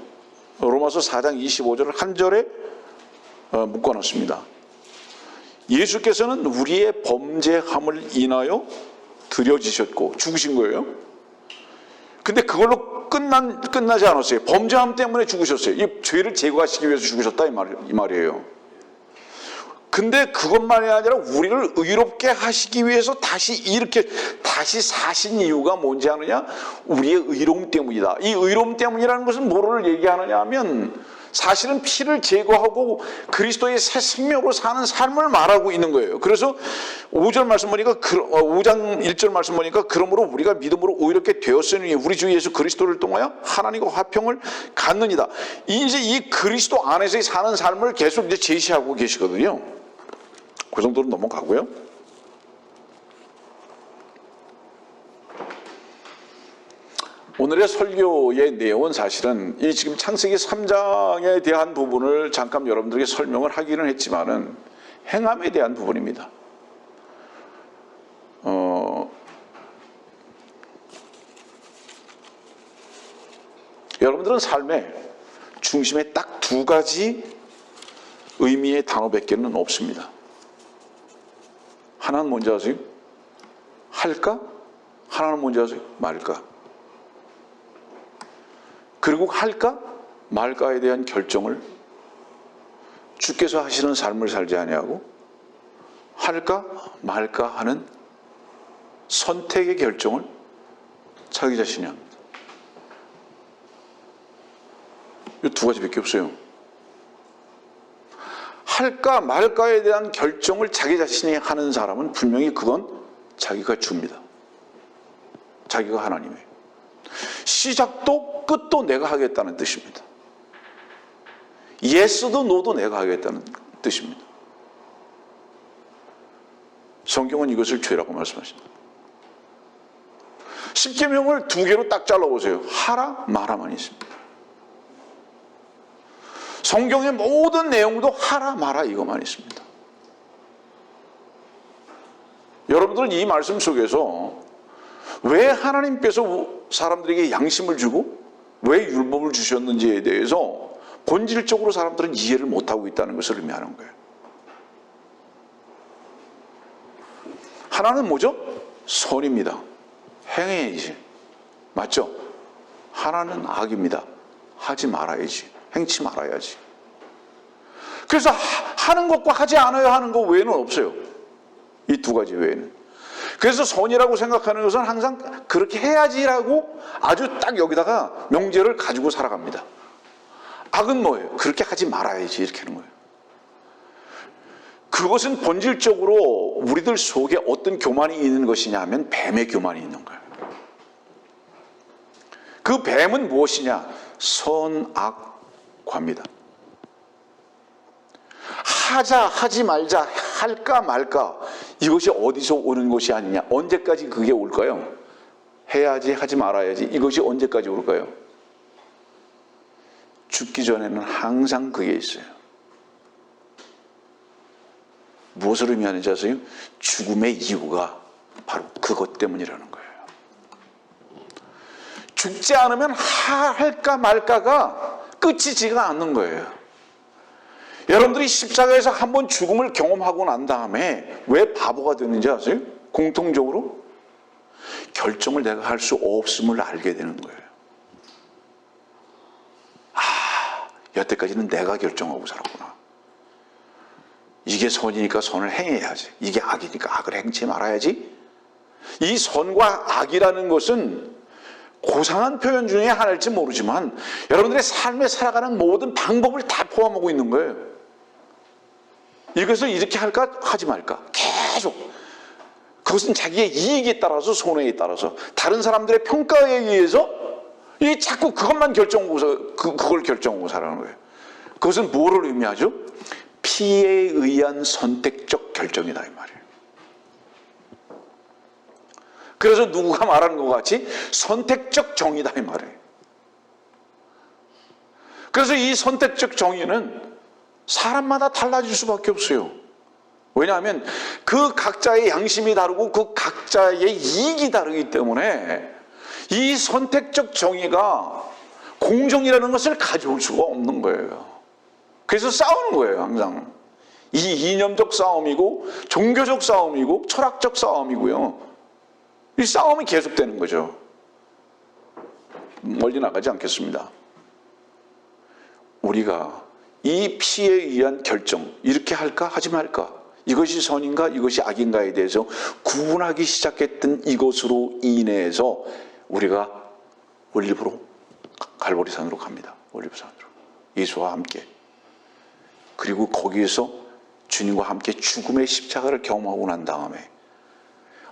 로마서 4장 25절을 한 절에 묶어놨습니다. 예수께서는 우리의 범죄함을 인하여 드려지셨고 죽으신 거예요. 근데 그걸로 끝나지 않았어요. 범죄함 때문에 죽으셨어요. 이 죄를 제거하시기 위해서 죽으셨다 이 말이에요. 근데 그것만이 아니라 우리를 의롭게 하시기 위해서 다시 사신 이유가 뭔지 아느냐? 우리의 의로움 때문이다. 이 의로움 때문이라는 것은 뭐를 얘기하느냐 하면 사실은 피를 제거하고 그리스도의 새 생명으로 사는 삶을 말하고 있는 거예요. 그래서 5절 말씀 보니까 5장 1절 말씀 보니까 그러므로 우리가 믿음으로 의롭게 되었으니 우리 주 예수 그리스도를 통하여 하나님과 화평을 갖느니라. 이제 이 그리스도 안에서 사는 삶을 계속 이제 제시하고 계시거든요. 그 정도로 넘어가고요. 오늘의 설교의 내용은 사실은 이 지금 창세기 3장에 대한 부분을 잠깐 여러분들에게 설명을 하기는 했지만은 행함에 대한 부분입니다. 여러분들은 삶의 중심에 딱 두 가지 의미의 단어밖에는 없습니다. 하나는 뭔지 아세요? 할까? 하나는 뭔지 아세요? 말까? 그리고 할까? 말까에 대한 결정을 주께서 하시는 삶을 살지 아니하고 할까? 말까 하는 선택의 결정을 자기 자신이 합니다. 이 두 가지밖에 없어요. 할까 말까에 대한 결정을 자기 자신이 하는 사람은 분명히 그건 자기가 줍니다. 자기가 하나님이에요. 시작도 끝도 내가 하겠다는 뜻입니다. 예스도 노도 내가 하겠다는 뜻입니다. 성경은 이것을 죄라고 말씀하십니다. 십계명을 두 개로 딱 잘라보세요. 하라 마라만 있습니다. 성경의 모든 내용도 하라 마라 이것만 있습니다. 여러분들은 이 말씀 속에서 왜 하나님께서 사람들에게 양심을 주고 왜 율법을 주셨는지에 대해서 본질적으로 사람들은 이해를 못하고 있다는 것을 의미하는 거예요. 하나는 뭐죠? 선입니다. 행해야지. 맞죠? 하나는 악입니다. 하지 말아야지. 행치 말아야지. 그래서 하는 것과 하지 않아야 하는 것 외에는 없어요. 이 두 가지 외에는. 그래서 선이라고 생각하는 것은 항상 그렇게 해야지라고 아주 딱 여기다가 명제를 가지고 살아갑니다. 악은 뭐예요? 그렇게 하지 말아야지 이렇게 하는 거예요. 그것은 본질적으로 우리들 속에 어떤 교만이 있는 것이냐 하면 뱀의 교만이 있는 거예요. 그 뱀은 무엇이냐? 선악과입니다. 하자 하지 말자 할까 말까 이것이 어디서 오는 것이 아니냐. 언제까지 그게 올까요? 해야지 하지 말아야지 이것이 언제까지 올까요? 죽기 전에는 항상 그게 있어요. 무엇을 의미하는지 아세요? 죽음의 이유가 바로 그것 때문이라는 거예요. 죽지 않으면 할까 말까가 끝이지가 않는 거예요. 여러분들이 십자가에서 한번 죽음을 경험하고 난 다음에 왜 바보가 되는지 아세요? 공통적으로 결정을 내가 할 수 없음을 알게 되는 거예요. 여태까지는 내가 결정하고 살았구나. 이게 선이니까 선을 행해야지. 이게 악이니까 악을 행치 말아야지. 이 선과 악이라는 것은 고상한 표현 중에 하나일지 모르지만 여러분들의 삶에 살아가는 모든 방법을 다 포함하고 있는 거예요. 이것을 이렇게 할까 하지 말까 계속. 그것은 자기의 이익에 따라서 손해에 따라서 다른 사람들의 평가에 의해서 이 자꾸 그것만 결정하고 그걸 결정하고 살아가는 거예요. 그것은 뭐를 의미하죠? 피에 의한 선택적 결정이다 이 말이에요. 그래서 누구가 말하는 것 같이 선택적 정의다 이 말이에요. 그래서 이 선택적 정의는 사람마다 달라질 수밖에 없어요. 왜냐하면 그 각자의 양심이 다르고 그 각자의 이익이 다르기 때문에 이 선택적 정의가 공정이라는 것을 가져올 수가 없는 거예요. 그래서 싸우는 거예요. 항상 이 이념적 싸움이고 종교적 싸움이고 철학적 싸움이고요. 이 싸움이 계속되는 거죠. 멀리 나가지 않겠습니다. 우리가 이 피에 의한 결정, 이렇게 할까 하지 말까, 이것이 선인가 이것이 악인가에 대해서 구분하기 시작했던 이것으로 인해서 우리가 올리브로 갈보리산으로 갑니다. 올리브산으로 예수와 함께. 그리고 거기에서 주님과 함께 죽음의 십자가를 경험하고 난 다음에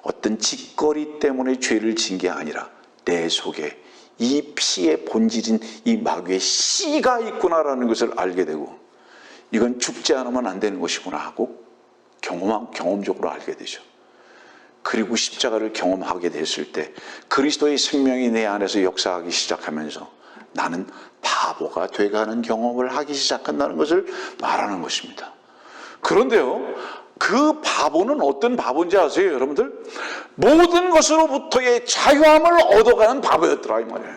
어떤 짓거리 때문에 죄를 진 게 아니라 내 속에 이 피의 본질인 이 마귀의 씨가 있구나라는 것을 알게 되고 이건 죽지 않으면 안 되는 것이구나 하고 경험적으로 알게 되죠. 그리고 십자가를 경험하게 됐을 때 그리스도의 생명이 내 안에서 역사하기 시작하면서 나는 바보가 돼가는 경험을 하기 시작한다는 것을 말하는 것입니다. 그런데요, 그 바보는 어떤 바보인지 아세요, 여러분들? 모든 것으로부터의 자유함을 얻어가는 바보였더라 이 말이에요.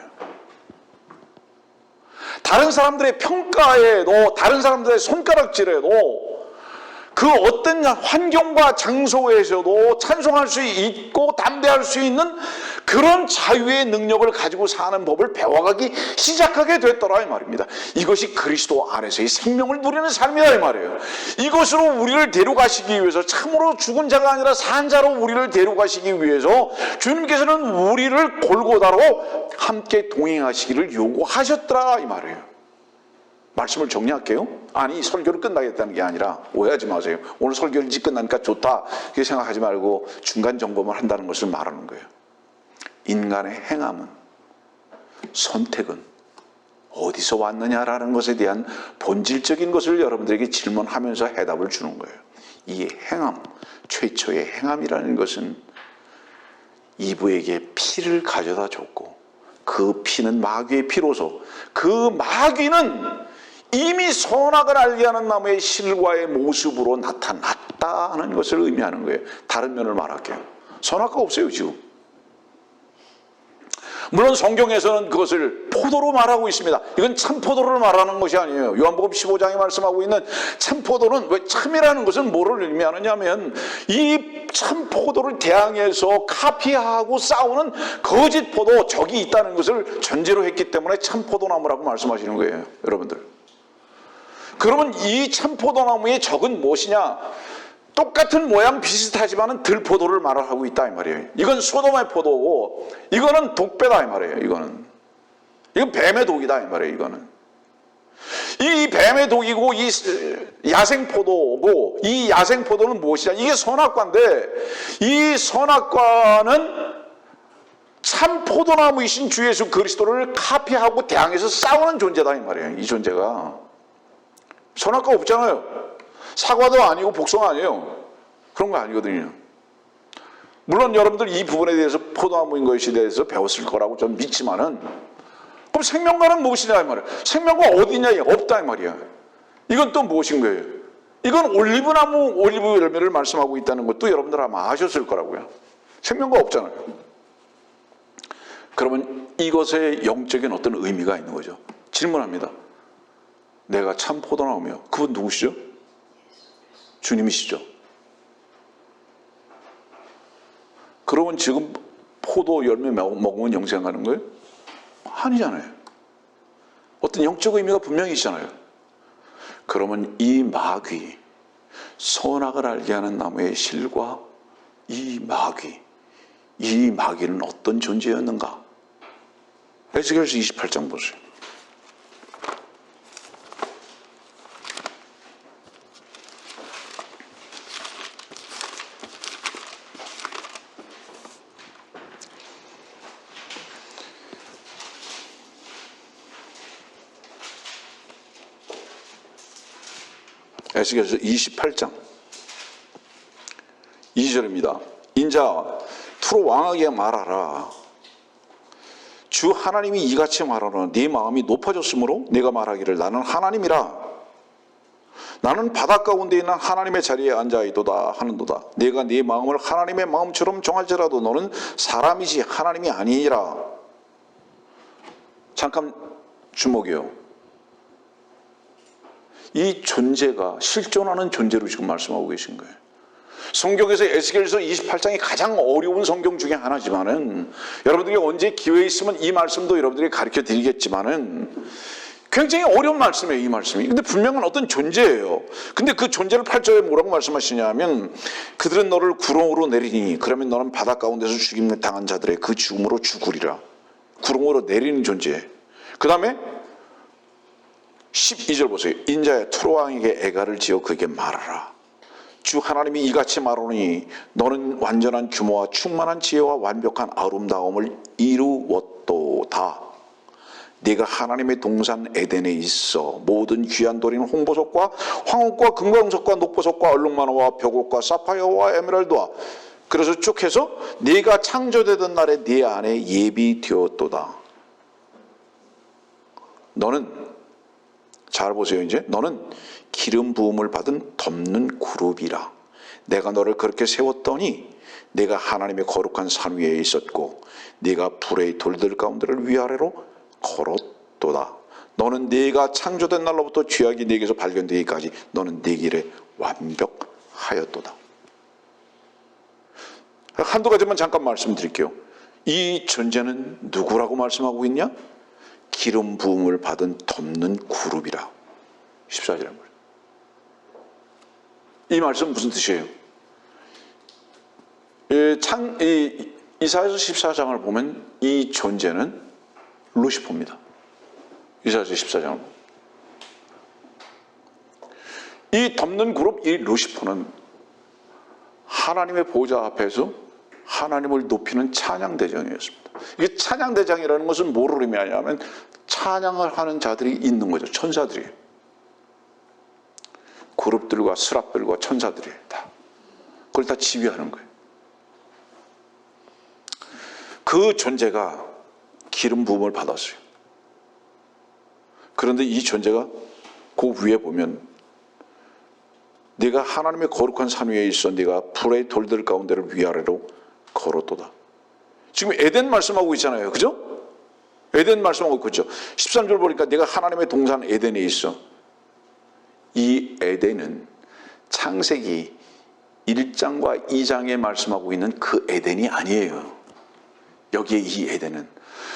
다른 사람들의 평가에도, 다른 사람들의 손가락질에도 그 어떤 환경과 장소에서도 찬송할 수 있고 담대할 수 있는 그런 자유의 능력을 가지고 사는 법을 배워가기 시작하게 됐더라 이 말입니다. 이것이 그리스도 안에서의 생명을 누리는 삶이다 이 말이에요. 이것으로 우리를 데려가시기 위해서, 참으로 죽은 자가 아니라 산 자로 우리를 데려가시기 위해서 주님께서는 우리를 골고다로 함께 동행하시기를 요구하셨더라 이 말이에요. 말씀을 정리할게요. 아니 설교를 끝나겠다는 게 아니라 오해하지 마세요. 오늘 설교를 일찍 끝나니까 좋다 그렇게 생각하지 말고 중간 점검을 한다는 것을 말하는 거예요. 인간의 행함은, 선택은 어디서 왔느냐라는 것에 대한 본질적인 것을 여러분들에게 질문하면서 해답을 주는 거예요. 이 행함, 최초의 행함이라는 것은 이브에게 피를 가져다 줬고 그 피는 마귀의 피로서 그 마귀는 이미 선악을 알게 하는 나무의 실과의 모습으로 나타났다는 것을 의미하는 거예요. 다른 면을 말할게요. 선악과 없어요 지금. 물론 성경에서는 그것을 포도로 말하고 있습니다. 이건 참포도를 말하는 것이 아니에요. 요한복음 15장에 말씀하고 있는 참포도는, 왜 참이라는 것은 뭐를 의미하느냐 하면 이 참포도를 대항해서 카피하고 싸우는 거짓 포도, 적이 있다는 것을 전제로 했기 때문에 참포도나무라고 말씀하시는 거예요. 여러분들, 그러면 이 참포도나무의 적은 무엇이냐? 똑같은 모양 비슷하지만은 들포도를 말하고 있다 이 말이에요. 이건 소돔의 포도고 이거는 독배다 이 말이에요. 이건 뱀의 독이다 이 말이에요. 이거는 이 뱀의 독이고 이 야생포도고, 이 야생포도는 무엇이냐? 이게 선악과인데 이 선악과는 참 포도나무이신 주 예수 그리스도를 카피하고 대항해서 싸우는 존재다 이 말이에요. 이 존재가 선악과 없잖아요. 사과도 아니고 복숭아 아니에요. 그런 거 아니거든요. 물론 여러분들 이 부분에 대해서 포도나무인 것에 대해서 배웠을 거라고 저는 믿지만은, 그럼 생명과는 무엇이냐 이 말이에요. 생명과 어디냐, 없다 이 말이야. 이건 또 무엇인 거예요? 이건 올리브나무, 올리브 열매를 말씀하고 있다는 것도 여러분들 아마 아셨을 거라고요. 생명과 없잖아요. 그러면 이것에 영적인 어떤 의미가 있는 거죠. 질문합니다. 내가 참 포도나무며 그분 누구시죠? 주님이시죠. 그러면 지금 포도 열매 먹으면 영생 가는 거예요? 아니잖아요. 어떤 영적 의미가 분명히 있잖아요. 그러면 이 마귀, 선악을 알게 하는 나무의 실과 이 마귀는 어떤 존재였는가? 에스겔서 28장 보세요. 에스겔서 28장 2절입니다. 인자 투로 왕에게 말하라. 주 하나님이 이같이 말하노라. 네 마음이 높아졌으므로 내가 말하기를 나는 하나님이라. 나는 바다 가운데 있는 하나님의 자리에 앉아있도다 하는도다. 내가 네 마음을 하나님의 마음처럼 정할지라도 너는 사람이지 하나님이 아니니라. 잠깐 주목이요. 이 존재가 실존하는 존재로 지금 말씀하고 계신 거예요. 성경에서 에스겔서 28장이 가장 어려운 성경 중에 하나지만은, 여러분들이 언제 기회 있으면 이 말씀도 여러분들이 가르쳐 드리겠지만은, 굉장히 어려운 말씀이에요, 이 말씀이. 근데 분명한 어떤 존재예요. 근데 그 존재를 8절에 뭐라고 말씀하시냐면, 그들은 너를 구렁으로 내리니, 그러면 너는 바다 가운데서 죽임을 당한 자들의 그 죽음으로 죽으리라. 구렁으로 내리는 존재. 그 다음에 12절 보세요. 인자야 투로왕에게 애가를 지어 그에게 말하라. 주 하나님이 이같이 말하노니 너는 완전한 규모와 충만한 지혜와 완벽한 아름다움을 이루었도다. 네가 하나님의 동산 에덴에 있어 모든 귀한 돌인 홍보석과 황옥과 금광석과 녹보석과 얼룩만화와 벽옥과 사파이어와 에메랄드와, 그래서 쭉 해서 네가 창조되던 날에 네 안에 예비되었도다. 너는, 잘 보세요. 이제 너는 기름 부음을 받은 덮는 그룹이라. 내가 너를 그렇게 세웠더니 내가 하나님의 거룩한 산 위에 있었고 네가 불의 돌들 가운데를 위아래로 걸었도다. 너는 네가 창조된 날로부터 죄악이 네게서 발견되기까지 너는 네 길에 완벽하였도다. 한두 가지만 잠깐 말씀드릴게요. 이 존재는 누구라고 말씀하고 있냐? 기름 부음을 받은 덮는 그룹이라. 14절에 말이에요. 이 말씀 무슨 뜻이에요? 이사야서 14장을 보면 이 존재는 루시퍼입니다. 이사야서 14장을 보면 이 덮는 그룹, 이 루시퍼는 하나님의 보좌 앞에서 하나님을 높이는 찬양대장이었습니다. 이게 찬양대장이라는 것은 뭐를 의미하냐면 찬양을 하는 자들이 있는 거죠. 천사들이. 그룹들과 스랍들과 천사들이 다 그걸 다 지휘하는 거예요. 그 존재가 기름 부음을 받았어요. 그런데 이 존재가 그 위에 보면 네가 하나님의 거룩한 산 위에 있어 네가 불의 돌들 가운데를 위아래로 걸었도다. 지금 에덴 말씀하고 있잖아요. 그죠? 에덴 말씀하고 있죠. 13절 보니까 내가 하나님의 동산 에덴에 있어. 이 에덴은 창세기 1장과 2장에 말씀하고 있는 그 에덴이 아니에요. 여기에 이 에덴은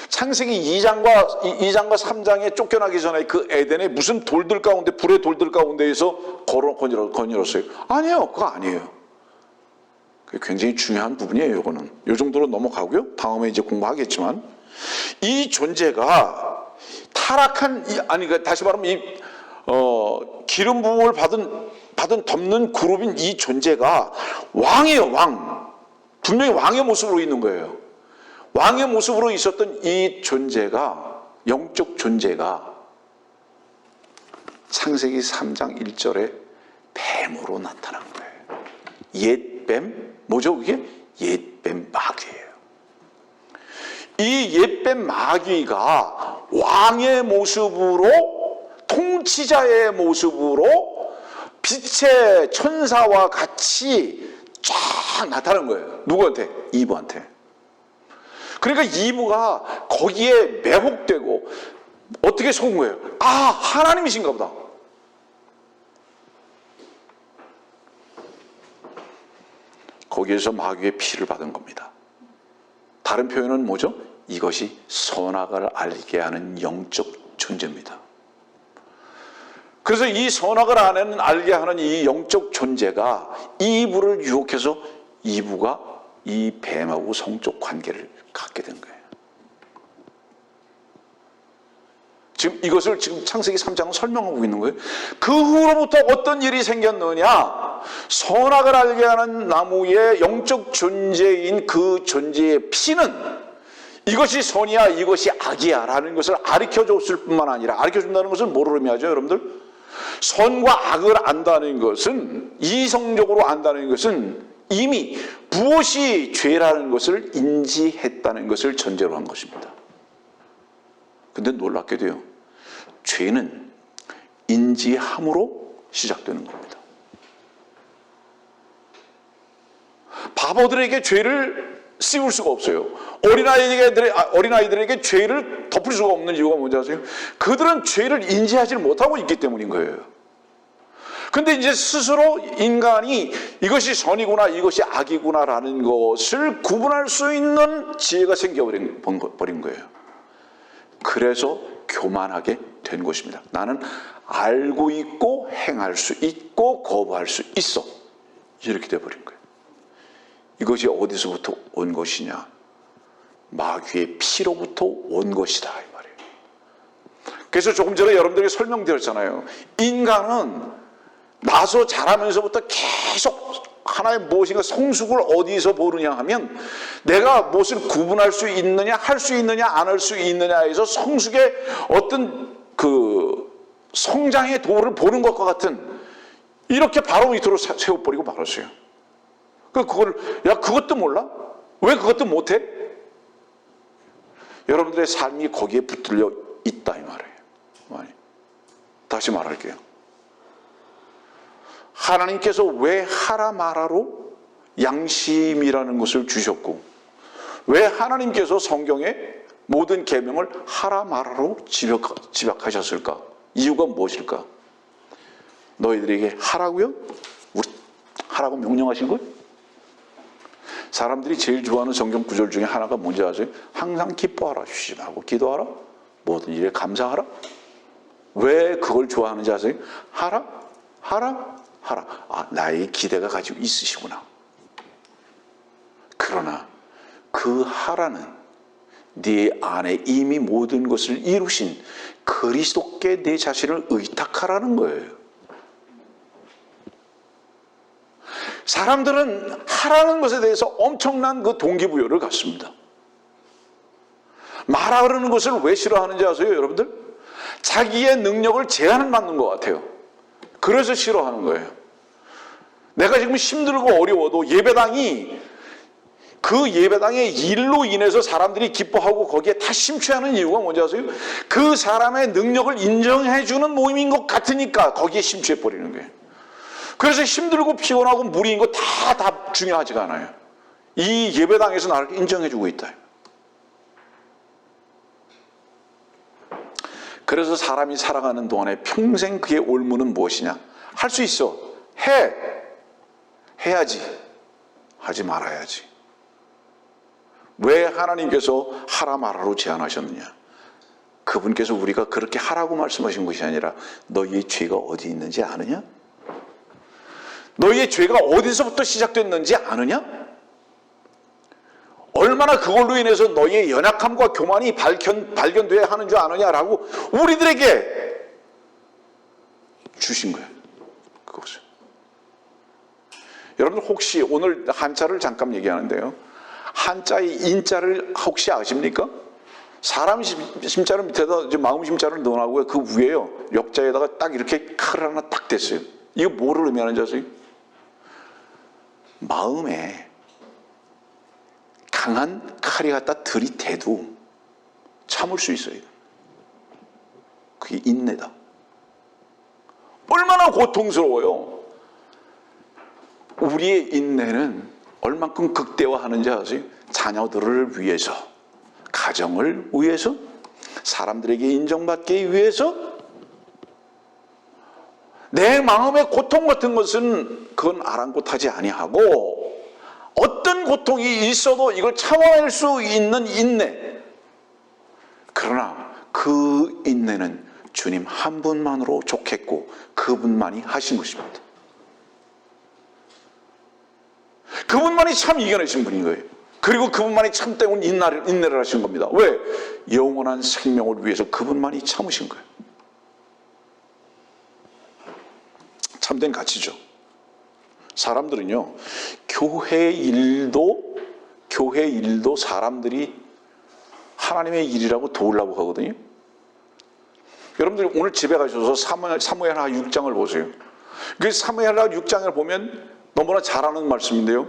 창세기 2장과 3장에 쫓겨나기 전에 그 에덴에 무슨 돌들 가운데, 불의 돌들 가운데에서 거닐었어요? 아니에요. 그거 아니에요. 그게 굉장히 중요한 부분이에요. 이거는 이 정도로 넘어가고요. 다음에 이제 공부하겠지만 이 존재가 타락한, 다시 말하면 기름 부음을 받은 덮는 그룹인 이 존재가 왕이에요. 왕. 분명히 왕의 모습으로 있는 거예요. 왕의 모습으로 있었던 이 존재가, 영적 존재가 창세기 3장 1절에 뱀으로 나타난 거예요. 옛뱀, 뭐죠 그게? 옛뱀. 옛뱀 마귀예요. 이 옛뱀 마귀가 왕의 모습으로, 통치자의 모습으로 빛의 천사와 같이 쫙 나타난 거예요. 누구한테? 이브한테. 그러니까 이브가 거기에 매혹되고 어떻게 속은 거예요? 아, 하나님이신가 보다. 거기에서 마귀의 피를 받은 겁니다. 다른 표현은 뭐죠? 이것이 선악을 알게 하는 영적 존재입니다. 그래서 이 선악을 알게 하는 이 영적 존재가 이브를 유혹해서 이브가 이 뱀하고 성적 관계를 갖게 된 거예요. 지금 이것을 지금 창세기 3장은 설명하고 있는 거예요. 그 후로부터 어떤 일이 생겼느냐? 선악을 알게 하는 나무의 영적 존재인 그 존재의 피는 이것이 선이야, 이것이 악이야 라는 것을 가르쳐줬을 뿐만 아니라, 가르쳐준다는 것은 뭐를 의미하죠, 여러분들? 선과 악을 안다는 것은, 이성적으로 안다는 것은 이미 무엇이 죄라는 것을 인지했다는 것을 전제로 한 것입니다. 근데 놀랍게도요, 죄는 인지함으로 시작되는 겁니다. 바보들에게 죄를 씌울 수가 없어요. 어린아이들에게 죄를 덮을 수가 없는 이유가 뭔지 아세요? 그들은 죄를 인지하지 못하고 있기 때문인 거예요. 근데 이제 스스로 인간이 이것이 선이구나, 이것이 악이구나라는 것을 구분할 수 있는 지혜가 생겨버린 거예요. 그래서 교만하게 된 것입니다. 나는 알고 있고 행할 수 있고 거부할 수 있어. 이렇게 돼버린 거예요. 이것이 어디서부터 온 것이냐? 마귀의 피로부터 온 것이다 이 말이에요. 그래서 조금 전에 여러분들에게 설명드렸잖아요. 인간은 나서 자라면서부터 계속 하나의 무엇인가 성숙을 어디서 보느냐 하면, 내가 무엇을 구분할 수 있느냐, 할 수 있느냐, 안 할 수 있느냐에서 성숙의 어떤 그 성장의 도를 보는 것과 같은, 이렇게 바로 밑으로 세워버리고 말았어요. 그것도 몰라? 왜 그것도 못해? 여러분들의 삶이 거기에 붙들려 있다 이 말이에요. 다시 말할게요. 하나님께서 왜 하라 마라로 양심이라는 것을 주셨고, 왜 하나님께서 성경에 모든 계명을 하라 마라로 집약하셨을까? 이유가 무엇일까? 너희들에게 하라고요? 하라고 명령하신 거예요? 사람들이 제일 좋아하는 성경 구절 중에 하나가 뭔지 아세요? 항상 기뻐하라, 쉬지 말고 기도하라, 모든 일에 감사하라. 왜 그걸 좋아하는지 아세요? 하라, 하라, 하라. 아, 나의 기대가 가지고 있으시구나. 그러나 그 하라는 네 안에 이미 모든 것을 이루신 그리스도께 내 자신을 의탁하라는 거예요. 사람들은 하라는 것에 대해서 엄청난 그 동기부여를 갖습니다. 말하라는 것을 왜 싫어하는지 아세요, 여러분들? 자기의 능력을 제한받는 것 같아요. 그래서 싫어하는 거예요. 내가 지금 힘들고 어려워도 그 예배당의 일로 인해서 사람들이 기뻐하고 거기에 다 심취하는 이유가 뭔지 아세요? 그 사람의 능력을 인정해주는 모임인 것 같으니까 거기에 심취해버리는 거예요. 그래서 힘들고 피곤하고 무리인 거 다 중요하지가 않아요. 이 예배당에서 나를 인정해주고 있다. 그래서 사람이 살아가는 동안에 평생 그의 올무는 무엇이냐? 할 수 있어. 해야지. 하지 말아야지. 왜 하나님께서 하라 말아로 제안하셨느냐? 그분께서 우리가 그렇게 하라고 말씀하신 것이 아니라 너희의 죄가 어디 있는지 아느냐? 너희의 죄가 어디서부터 시작됐는지 아느냐? 얼마나 그걸로 인해서 너희의 연약함과 교만이 발견돼야 하는 줄 아느냐라고 우리들에게 주신 거예요. 그것을. 여러분 혹시 오늘 한자를 잠깐 얘기하는데요. 한자의 인자를 혹시 아십니까? 사람 심자를 밑에다 마음 심자를 넣어놓고 그 위에요. 역자에다가 딱 이렇게 칼 하나 딱 댔어요. 이거 뭐를 의미하는지 아세요? 마음에 강한 칼이 갖다 들이대도 참을 수 있어요. 그게 인내다. 얼마나 고통스러워요. 우리의 인내는 얼만큼 극대화하는지 아세요? 자녀들을 위해서, 가정을 위해서, 사람들에게 인정받기 위해서. 내 마음의 고통 같은 것은 그건 아랑곳하지 아니하고, 어떤 고통이 있어도 이걸 참아낼 수 있는 인내. 그러나 그 인내는 주님 한 분만으로 좋겠고 그분만이 하신 것입니다. 그분만이 참 이겨내신 분인 거예요. 그리고 그분만이 참 때문에 인내를 하신 겁니다. 왜? 영원한 생명을 위해서 그분만이 참으신 거예요. 참된 가치죠. 사람들은요, 교회 일도 사람들이 하나님의 일이라고 도우려고 하거든요. 여러분들이 오늘 집에 가셔서 사무엘하 6장을 보세요. 그 사무엘하 6장을 보면 너무나 잘 아는 말씀인데요.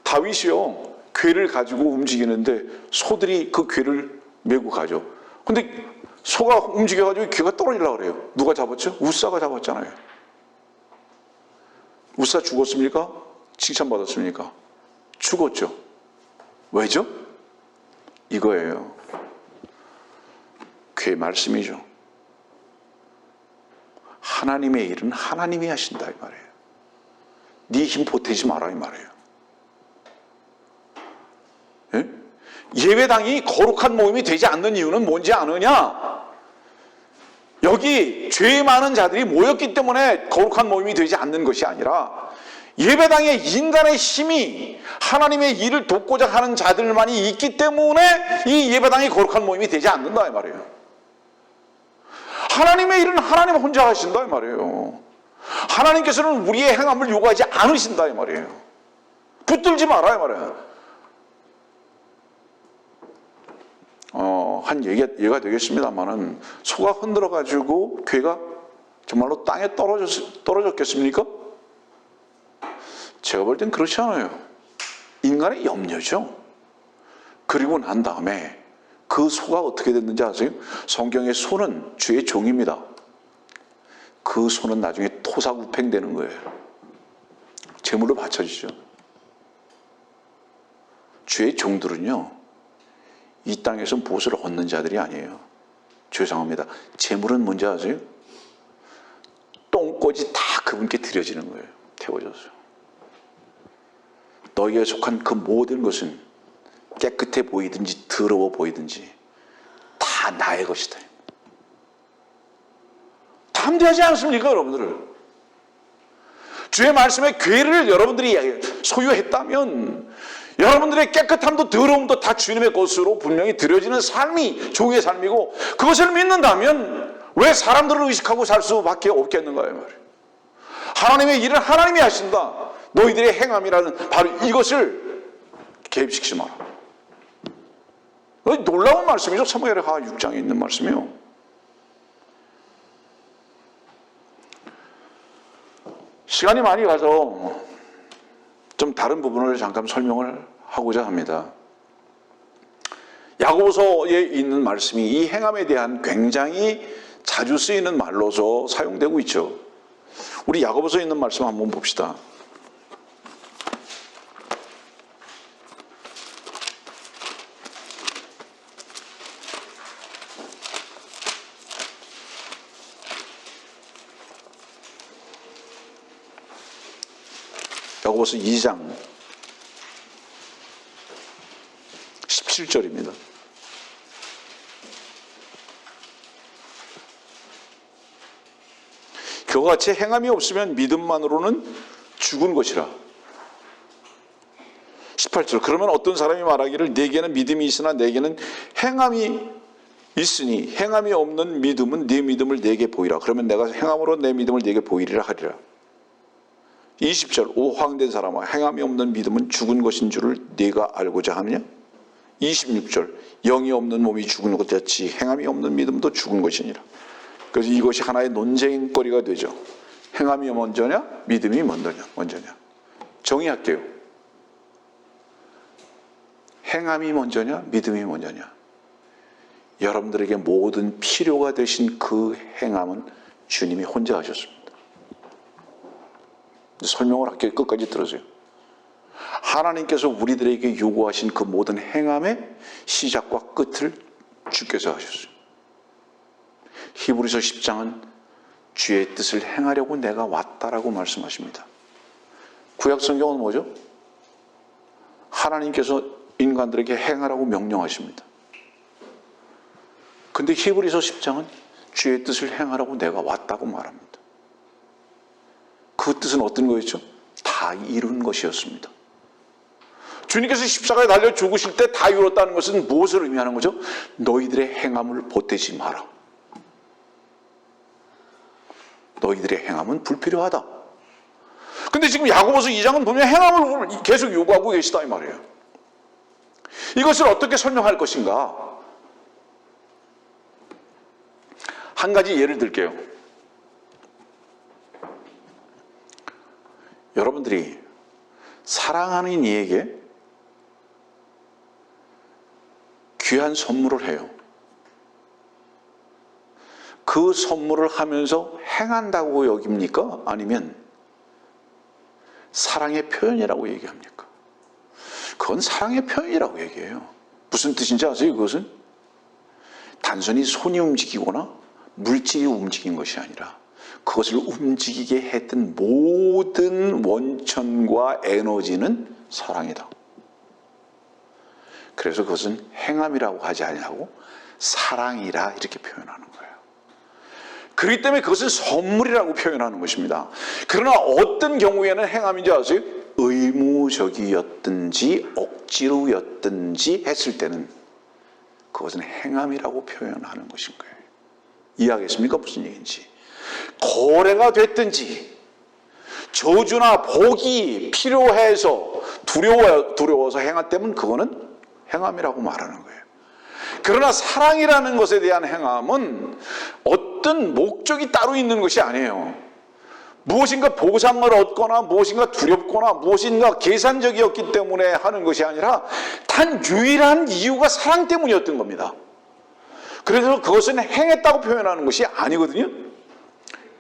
다윗이요, 궤를 가지고 움직이는데 소들이 그 궤를 메고 가죠. 근데 소가 움직여가지고 궤가 떨어지려고 그래요. 누가 잡았죠? 우사가 잡았잖아요. 우사 죽었습니까? 칭찬받았습니까? 죽었죠. 왜죠? 이거예요. 궤 말씀이죠. 하나님의 일은 하나님이 하신다 이 말이에요. 네 힘 보태지 마라 이 말이에요. 예? 예배당이 거룩한 모임이 되지 않는 이유는 뭔지 아느냐? 여기 죄 많은 자들이 모였기 때문에 거룩한 모임이 되지 않는 것이 아니라 예배당에 인간의 힘이 하나님의 일을 돕고자 하는 자들만이 있기 때문에 이 예배당이 거룩한 모임이 되지 않는다 이 말이에요. 하나님의 일은 하나님 혼자 하신다 이 말이에요. 하나님께서는 우리의 행함을 요구하지 않으신다 이 말이에요. 붙들지 마라 이 말이에요. 한 얘기가 되겠습니다만은 소가 흔들어가지고 궤가 정말로 땅에 떨어졌겠습니까? 제가 볼 땐 그렇지 않아요. 인간의 염려죠. 그리고 난 다음에 그 소가 어떻게 됐는지 아세요? 성경의 소는 주의 종입니다. 그 소는 나중에 토사구팽되는 거예요. 제물로 바쳐지죠. 주의 종들은요, 이 땅에서 무엇을 얻는 자들이 아니에요. 죄송합니다. 제물은 뭔지 아세요? 똥꼬지 다 그분께 드려지는 거예요. 태워져서. 너에게 속한 그 모든 것은 깨끗해 보이든지 더러워 보이든지 다 나의 것이다. 담대하지 않습니까, 여러분들? 주의 말씀에 궤를 여러분들이 소유했다면 여러분들의 깨끗함도 더러움도 다 주님의 것으로 분명히 드려지는 삶이 종의 삶이고, 그것을 믿는다면 왜 사람들을 의식하고 살 수밖에 없겠는가요, 말이에요. 하나님의 일은 하나님이 하신다. 너희들의 행함이라는 바로 이것을 개입시키지 마라. 놀라운 말씀이죠. 사무엘하 6장에 있는 말씀이요. 시간이 많이 가서 좀 다른 부분을 잠깐 설명을 하고자 합니다. 야고보서에 있는 말씀이 이 행함에 대한 굉장히 자주 쓰이는 말로서 사용되고 있죠. 우리 야고보서에 있는 말씀 한번 봅시다. 야고보서 2장 17절입니다. 그와 같이 행함이 없으면 믿음만으로는 죽은 것이라. 18절. 그러면 어떤 사람이 말하기를 내게는 믿음이 있으나 내게는 행함이 있으니 행함이 없는 믿음은 네 믿음을 내게 보이라. 그러면 내가 행함으로 내 믿음을 내게 보이리라 하리라. 20절. 오 황된 사람아, 행함이 없는 믿음은 죽은 것인 줄을 네가 알고자 하느냐? 26절. 영이 없는 몸이 죽은 것 같이 행함이 없는 믿음도 죽은 것이니라. 그래서 이것이 하나의 논쟁거리가 되죠. 행함이 먼저냐, 믿음이 먼저냐. 정의할게요. 행함이 먼저냐, 믿음이 먼저냐? 여러분들에게 모든 필요가 되신 그 행함은 주님이 혼자 하셨습니다. 설명을 할게요. 끝까지 들으세요. 하나님께서 우리들에게 요구하신 그 모든 행함의 시작과 끝을 주께서 하셨어요. 히브리서 10장은 주의 뜻을 행하려고 내가 왔다라고 말씀하십니다. 구약 성경은 뭐죠? 하나님께서 인간들에게 행하라고 명령하십니다. 근데 히브리서 10장은 주의 뜻을 행하라고 내가 왔다고 말합니다. 그 뜻은 어떤 거였죠? 다 이룬 것이었습니다. 주님께서 십자가에 달려 죽으실 때 다 이뤘다는 것은 무엇을 의미하는 거죠? 너희들의 행함을 보태지 마라. 너희들의 행함은 불필요하다. 근데 지금 야고보서 2장은 보면 행함을 계속 요구하고 계시다 이 말이에요. 이것을 어떻게 설명할 것인가? 한 가지 예를 들게요. 여러분들이 사랑하는 이에게 귀한 선물을 해요. 그 선물을 하면서 행한다고 여깁니까? 아니면 사랑의 표현이라고 얘기합니까? 그건 사랑의 표현이라고 얘기해요. 무슨 뜻인지 아세요? 그것은 단순히 손이 움직이거나 물질이 움직인 것이 아니라 그것을 움직이게 했던 모든 원천과 에너지는 사랑이다. 그래서 그것은 행함이라고 하지 아니하고 사랑이라 이렇게 표현하는 거예요. 그렇기 때문에 그것은 선물이라고 표현하는 것입니다. 그러나 어떤 경우에는 행함인지 아세요? 의무적이었든지 억지로였든지 했을 때는 그것은 행함이라고 표현하는 것인 거예요. 이해하겠습니까? 무슨 얘기인지. 거래가 됐든지 저주나 복이 필요해서 두려워서 행했다면 그거는 행함이라고 말하는 거예요. 그러나 사랑이라는 것에 대한 행함은 어떤 목적이 따로 있는 것이 아니에요. 무엇인가 보상을 얻거나 무엇인가 두렵거나 무엇인가 계산적이었기 때문에 하는 것이 아니라 단 유일한 이유가 사랑 때문이었던 겁니다. 그래서 그것은 행했다고 표현하는 것이 아니거든요.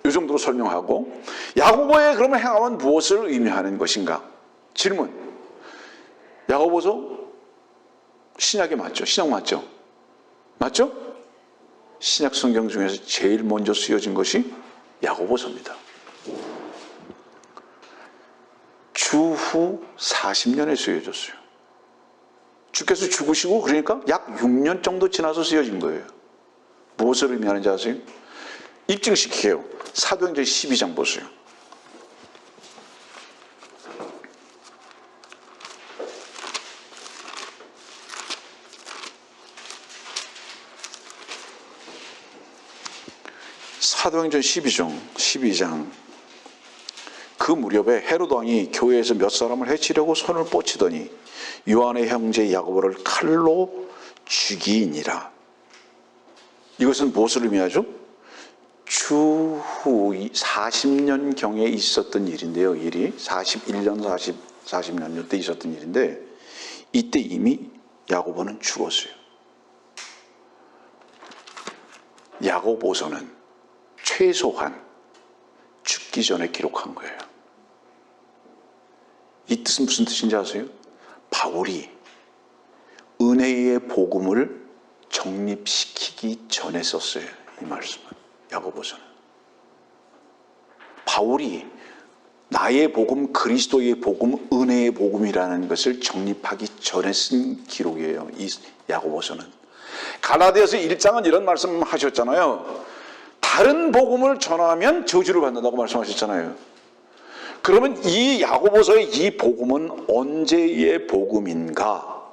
이 정도로 설명하고, 야고보의 그러면 행함은 무엇을 의미하는 것인가? 질문. 야고보서 신약에 맞죠? 신약 맞죠? 맞죠? 신약 성경 중에서 제일 먼저 쓰여진 것이 야고보서입니다. 주후 40년에 쓰여졌어요. 주께서 죽으시고 그러니까 약 6년 정도 지나서 쓰여진 거예요. 무엇을 의미하는지 아세요? 입증시키게요. 사도행전 12장 보세요. 사도행전 12장 그 무렵에 헤롯 왕이 교회에서 몇 사람을 해치려고 손을 뻗치더니 요한의 형제 야고보를 칼로 죽이니라. 이것은 무엇을 의미하죠? 추후 40년경에 있었던 일인데요. 일이 41년, 40년 때 있었던 일인데 이때 이미 야고보는 죽었어요. 야고보서는 최소한 죽기 전에 기록한 거예요. 이 뜻은 무슨 뜻인지 아세요? 바울이 은혜의 복음을 정립시키기 전에 썼어요. 이 말씀은 야고보서는. 바울이 나의 복음, 그리스도의 복음, 은혜의 복음이라는 것을 정립하기 전에 쓴 기록이에요. 이 야고보서는. 갈라디아서 1장은 이런 말씀 하셨잖아요. 다른 복음을 전하면 저주를 받는다고 말씀하셨잖아요. 그러면 이 야고보서의 이 복음은 언제의 복음인가?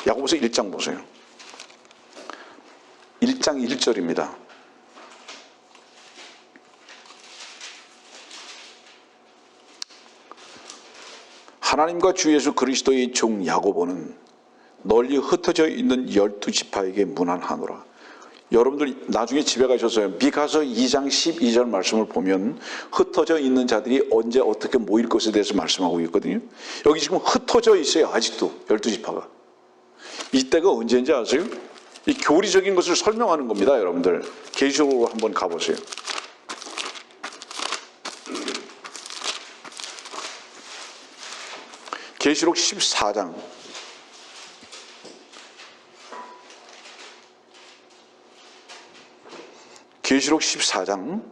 야고보서 1장 보세요. 1장 1절입니다. 하나님과 주 예수 그리스도의 종 야고보는 널리 흩어져 있는 12지파에게 문안하노라. 여러분들 나중에 집에 가셔서 미가서 2장 12절 말씀을 보면 흩어져 있는 자들이 언제 어떻게 모일 것에 대해서 말씀하고 있거든요. 여기 지금 흩어져 있어요. 아직도 12지파가. 이때가 언제인지 아세요? 이 교리적인 것을 설명하는 겁니다, 여러분들. 계시록으로 한번 가보세요. 계시록 14장. 계시록 14장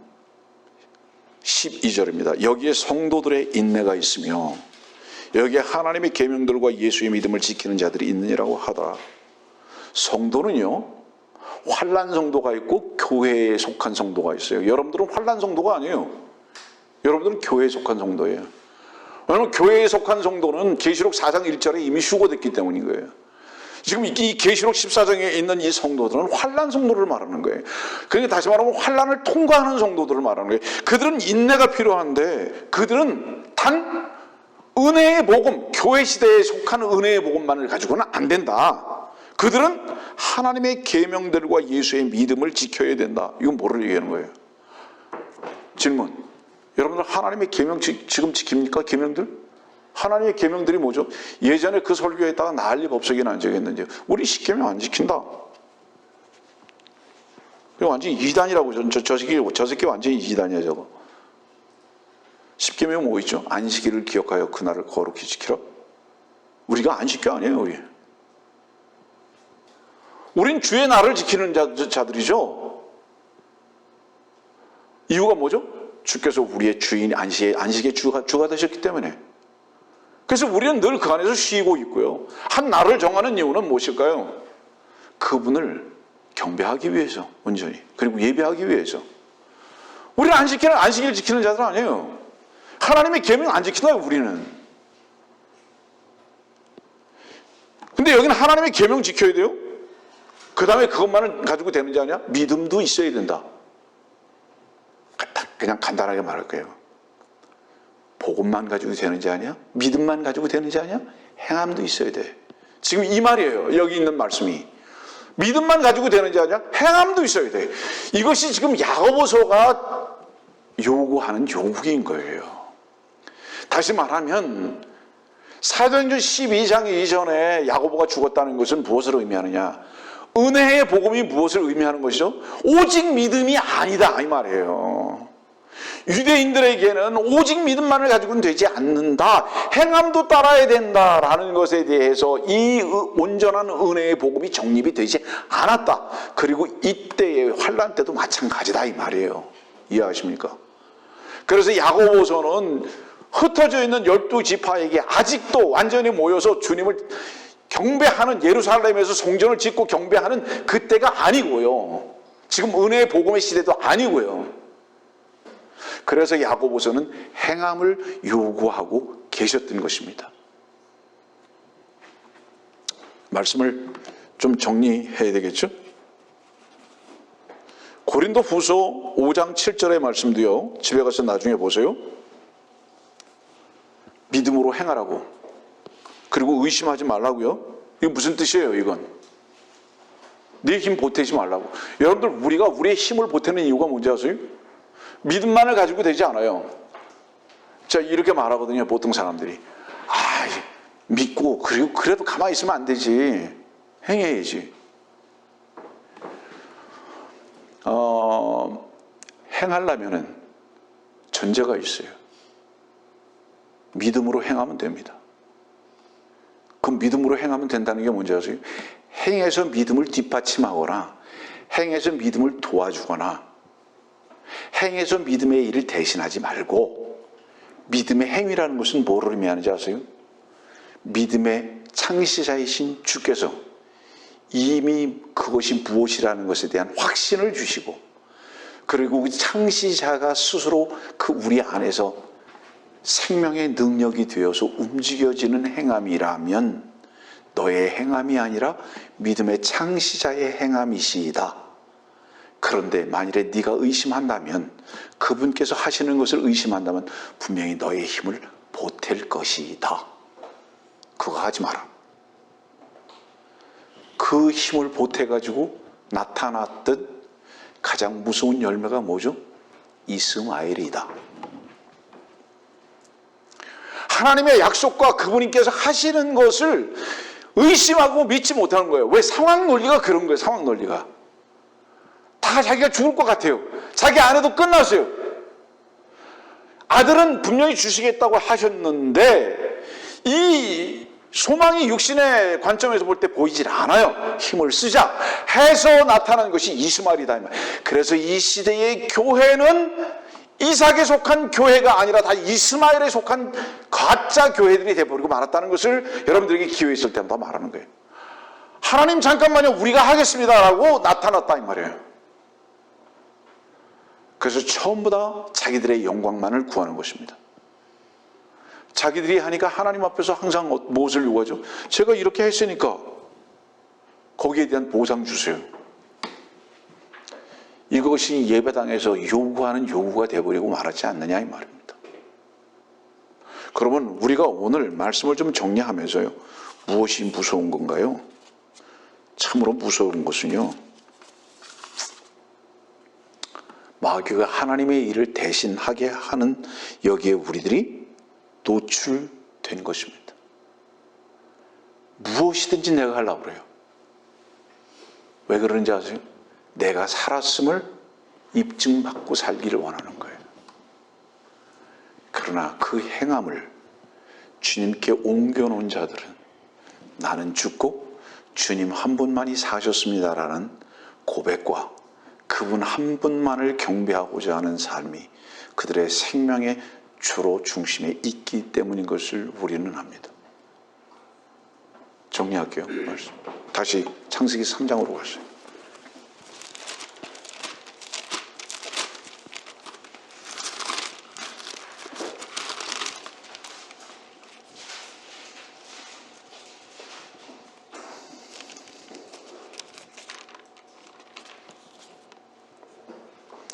12절입니다. 여기에 성도들의 인내가 있으며 여기에 하나님의 계명들과 예수의 믿음을 지키는 자들이 있느니라고 하더라. 성도는요, 환난 성도가 있고 교회에 속한 성도가 있어요. 여러분들은 환난 성도가 아니에요. 여러분들은 교회에 속한 성도예요. 왜냐하면 교회에 속한 성도는 계시록 4장 1절에 이미 휴거됐기 때문인 거예요. 지금 이 계시록 14장에 있는 이 성도들은 환난 성도를 말하는 거예요. 그러니까 다시 말하면 환난을 통과하는 성도들을 말하는 거예요. 그들은 인내가 필요한데 그들은 단 은혜의 복음, 교회 시대에 속한 은혜의 복음만을 가지고는 안 된다. 그들은 하나님의 계명들과 예수의 믿음을 지켜야 된다. 이건 뭐를 얘기하는 거예요? 질문. 여러분들 하나님의 계명 지금 지킵니까? 계명들? 하나님의 계명들이 뭐죠? 예전에 그 설교에다가 난리 법석이 난 적이 있는지 우리 10계명 안 지킨다. 이거 완전히 이단이라고. 저 새끼 완전히 이단이야 저거. 10계명 뭐 있죠? 안식일을 기억하여 그날을 거룩히 지키라. 우리가 안 지켜 아니에요. 우린 주의 날을 지키는 자들이죠. 이유가 뭐죠? 주께서 우리의 주인, 안식의 주가 되셨기 때문에. 그래서 우리는 늘 그 안에서 쉬고 있고요. 한 날을 정하는 이유는 무엇일까요? 그분을 경배하기 위해서, 온전히. 그리고 예배하기 위해서. 우리는 안식일 지키는 자들 아니에요. 하나님의 계명 안 지킨다, 우리는. 근데 여기는 하나님의 계명 지켜야 돼요? 그 다음에 그것만을 가지고 되는 게 아니야? 믿음도 있어야 된다. 그냥 간단하게 말할 거예요. 복음만 가지고 되는지 아니야? 믿음만 가지고 되는지 아니야? 행함도 있어야 돼. 지금 이 말이에요. 여기 있는 말씀이. 믿음만 가지고 되는지 아니야? 행함도 있어야 돼. 이것이 지금 야고보서가 요구하는 요구인 거예요. 다시 말하면 사도행전 12장 이전에 야고보가 죽었다는 것은 무엇을 의미하느냐? 은혜의 복음이 무엇을 의미하는 것이죠? 오직 믿음이 아니다 이 말이에요. 유대인들에게는 오직 믿음만을 가지고는 되지 않는다. 행함도 따라야 된다라는 것에 대해서 이 온전한 은혜의 복음이 정립이 되지 않았다. 그리고 이때의 환난 때도 마찬가지다 이 말이에요. 이해하십니까? 그래서 야고보서는 흩어져 있는 12지파에게 아직도 완전히 모여서 주님을 경배하는, 예루살렘에서 성전을 짓고 경배하는 그때가 아니고요. 지금 은혜의 복음의 시대도 아니고요. 그래서 야고보서는 행함을 요구하고 계셨던 것입니다. 말씀을 좀 정리해야 되겠죠? 고린도후서 5장 7절의 말씀도요. 집에 가서 나중에 보세요. 믿음으로 행하라고. 그리고 의심하지 말라고요. 이게 무슨 뜻이에요, 이건? 네 힘 보태지 말라고. 여러분들, 우리가 우리의 힘을 보태는 이유가 뭔지 아세요? 믿음만을 가지고 되지 않아요. 자, 이렇게 말하거든요, 보통 사람들이. 믿고, 그리고 그래도 가만히 있으면 안 되지. 행해야지. 행하려면은 전제가 있어요. 믿음으로 행하면 됩니다. 그 믿음으로 행하면 된다는 게 뭔지 아세요? 행해서 믿음을 뒷받침하거나 행해서 믿음을 도와주거나 행해서 믿음의 일을 대신하지 말고, 믿음의 행위라는 것은 뭐를 의미하는지 아세요? 믿음의 창시자이신 주께서 이미 그것이 무엇이라는 것에 대한 확신을 주시고, 그리고 창시자가 스스로 그 우리 안에서 생명의 능력이 되어서 움직여지는 행함이라면 너의 행함이 아니라 믿음의 창시자의 행함이시이다. 그런데 만일에 네가 의심한다면, 그분께서 하시는 것을 의심한다면 분명히 너의 힘을 보탤 것이다. 그거 하지 마라. 그 힘을 보태가지고 나타났던 가장 무서운 열매가 뭐죠? 이스마엘이다. 하나님의 약속과 그분께서 하시는 것을 의심하고 믿지 못하는 거예요. 왜? 상황 논리가 그런 거예요. 상황 논리가. 다 자기가 죽을 것 같아요. 자기 아내도 끝났어요. 아들은 분명히 주시겠다고 하셨는데 이 소망이 육신의 관점에서 볼 때 보이질 않아요. 힘을 쓰자 해서 나타난 것이 이스마엘이다. 그래서 이 시대의 교회는 이삭에 속한 교회가 아니라 다 이스마엘에 속한 가짜 교회들이 돼버리고 말았다는 것을 여러분들에게 기회 있을 때마다 말하는 거예요. 하나님 잠깐만요, 우리가 하겠습니다라고 나타났다 이 말이에요. 그래서 처음보다 자기들의 영광만을 구하는 것입니다. 자기들이 하니까 하나님 앞에서 항상 무엇을 요구하죠? 제가 이렇게 했으니까 거기에 대한 보상 주세요. 이것이 예배당에서 요구하는 요구가 되어버리고 말하지 않느냐 이 말입니다. 그러면 우리가 오늘 말씀을 좀 정리하면서요, 무엇이 무서운 건가요? 참으로 무서운 것은요, 마귀가 하나님의 일을 대신하게 하는 여기에 우리들이 노출된 것입니다. 무엇이든지 내가 하려고 그래요. 왜 그러는지 아세요? 내가 살았음을 입증받고 살기를 원하는 거예요. 그러나 그 행함을 주님께 옮겨놓은 자들은 나는 죽고 주님 한 분만이 사셨습니다라는 고백과 그분 한 분만을 경배하고자 하는 삶이 그들의 생명의 주로 중심에 있기 때문인 것을 우리는 압니다. 정리할게요. 말씀. 다시 창세기 3장으로 가세요.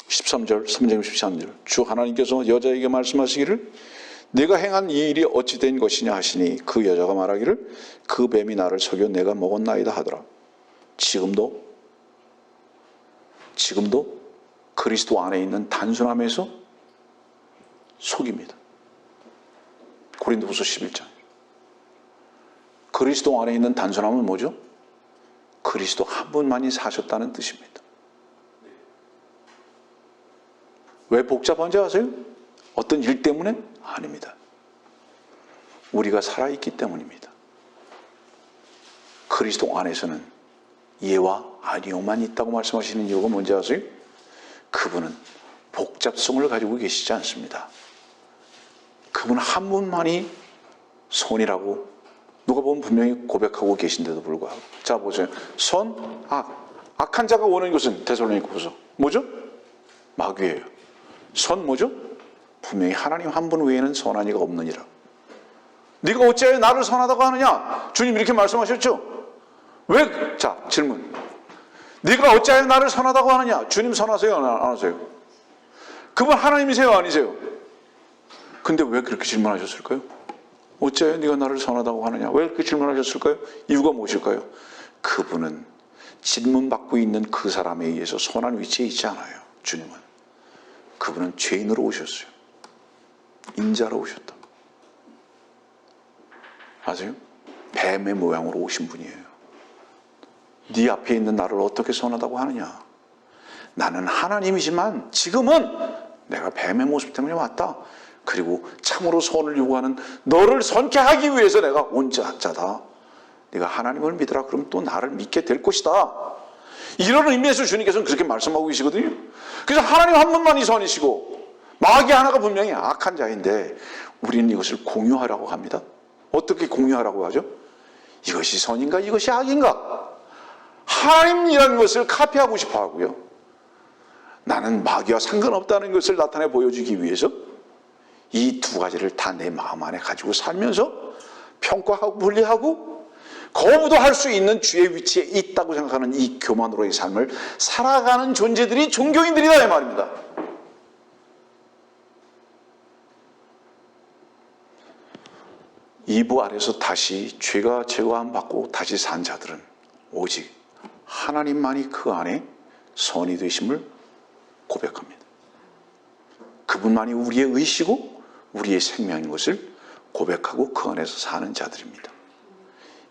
13절, 3장 13절. 주 하나님께서 여자에게 말씀하시기를 네가 행한 이 일이 어찌 된 것이냐 하시니 그 여자가 말하기를 그 뱀이 나를 속여 내가 먹었나이다 하더라. 지금도 그리스도 안에 있는 단순함에서 속입니다. 고린도후서 11장. 그리스도 안에 있는 단순함은 뭐죠? 그리스도 한 분만이 사셨다는 뜻입니다. 왜 복잡한지 아세요? 어떤 일 때문에? 아닙니다. 우리가 살아있기 때문입니다. 그리스도 안에서는 예와 아니오만 있다고 말씀하시는 이유가 뭔지 아세요? 그분은 복잡성을 가지고 계시지 않습니다. 그분 한 분만이 선이라고 누가 보면 분명히 고백하고 계신데도 불구하고, 자 보세요. 선, 악. 악한 자가 원하는 것은 데살로니가후서 뭐죠? 마귀예요. 선 뭐죠? 분명히 하나님 한 분 외에는 선한 이가 없느니라. 네가 어찌하여 나를 선하다고 하느냐? 주님 이렇게 말씀하셨죠? 왜? 자, 질문. 네가 어찌하여 나를 선하다고 하느냐? 주님 선하세요? 안 하세요? 그분 하나님이세요? 아니세요? 근데 왜 그렇게 질문하셨을까요? 어찌하여 네가 나를 선하다고 하느냐? 왜 그렇게 질문하셨을까요? 이유가 무엇일까요? 그분은 질문받고 있는 그 사람에 의해서 선한 위치에 있지 않아요. 주님은. 그분은 죄인으로 오셨어요. 인자로 오셨다. 아세요? 뱀의 모양으로 오신 분이에요. 네 앞에 있는 나를 어떻게 선하다고 하느냐? 나는 하나님이지만 지금은 내가 뱀의 모습 때문에 왔다. 그리고 참으로 선을 요구하는 너를 선케 하기 위해서 내가 온 자다. 네가 하나님을 믿으라. 그럼 또 나를 믿게 될 것이다. 이런 의미에서 주님께서는 그렇게 말씀하고 계시거든요. 그래서 하나님 한 분만이 선이시고 마귀 하나가 분명히 악한 자인데 우리는 이것을 공유하라고 합니다. 어떻게 공유하라고 하죠? 이것이 선인가 이것이 악인가? 하나님이라는 것을 카피하고 싶어 하고요. 나는 마귀와 상관없다는 것을 나타내 보여주기 위해서 이 두 가지를 다 내 마음 안에 가지고 살면서 평가하고 분리하고 거부도 할 수 있는 주의 위치에 있다고 생각하는 이 교만으로의 삶을 살아가는 존재들이 종교인들이다 이 말입니다. 이부 아래서 다시 죄가 제거함 받고 다시 산 자들은 오직 하나님만이 그 안에 선이 되심을 고백합니다. 그분만이 우리의 의시고 우리의 생명인 것을 고백하고 그 안에서 사는 자들입니다.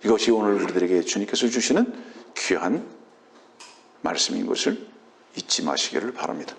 이것이 오늘 우리들에게 주님께서 주시는 귀한 말씀인 것을 잊지 마시기를 바랍니다.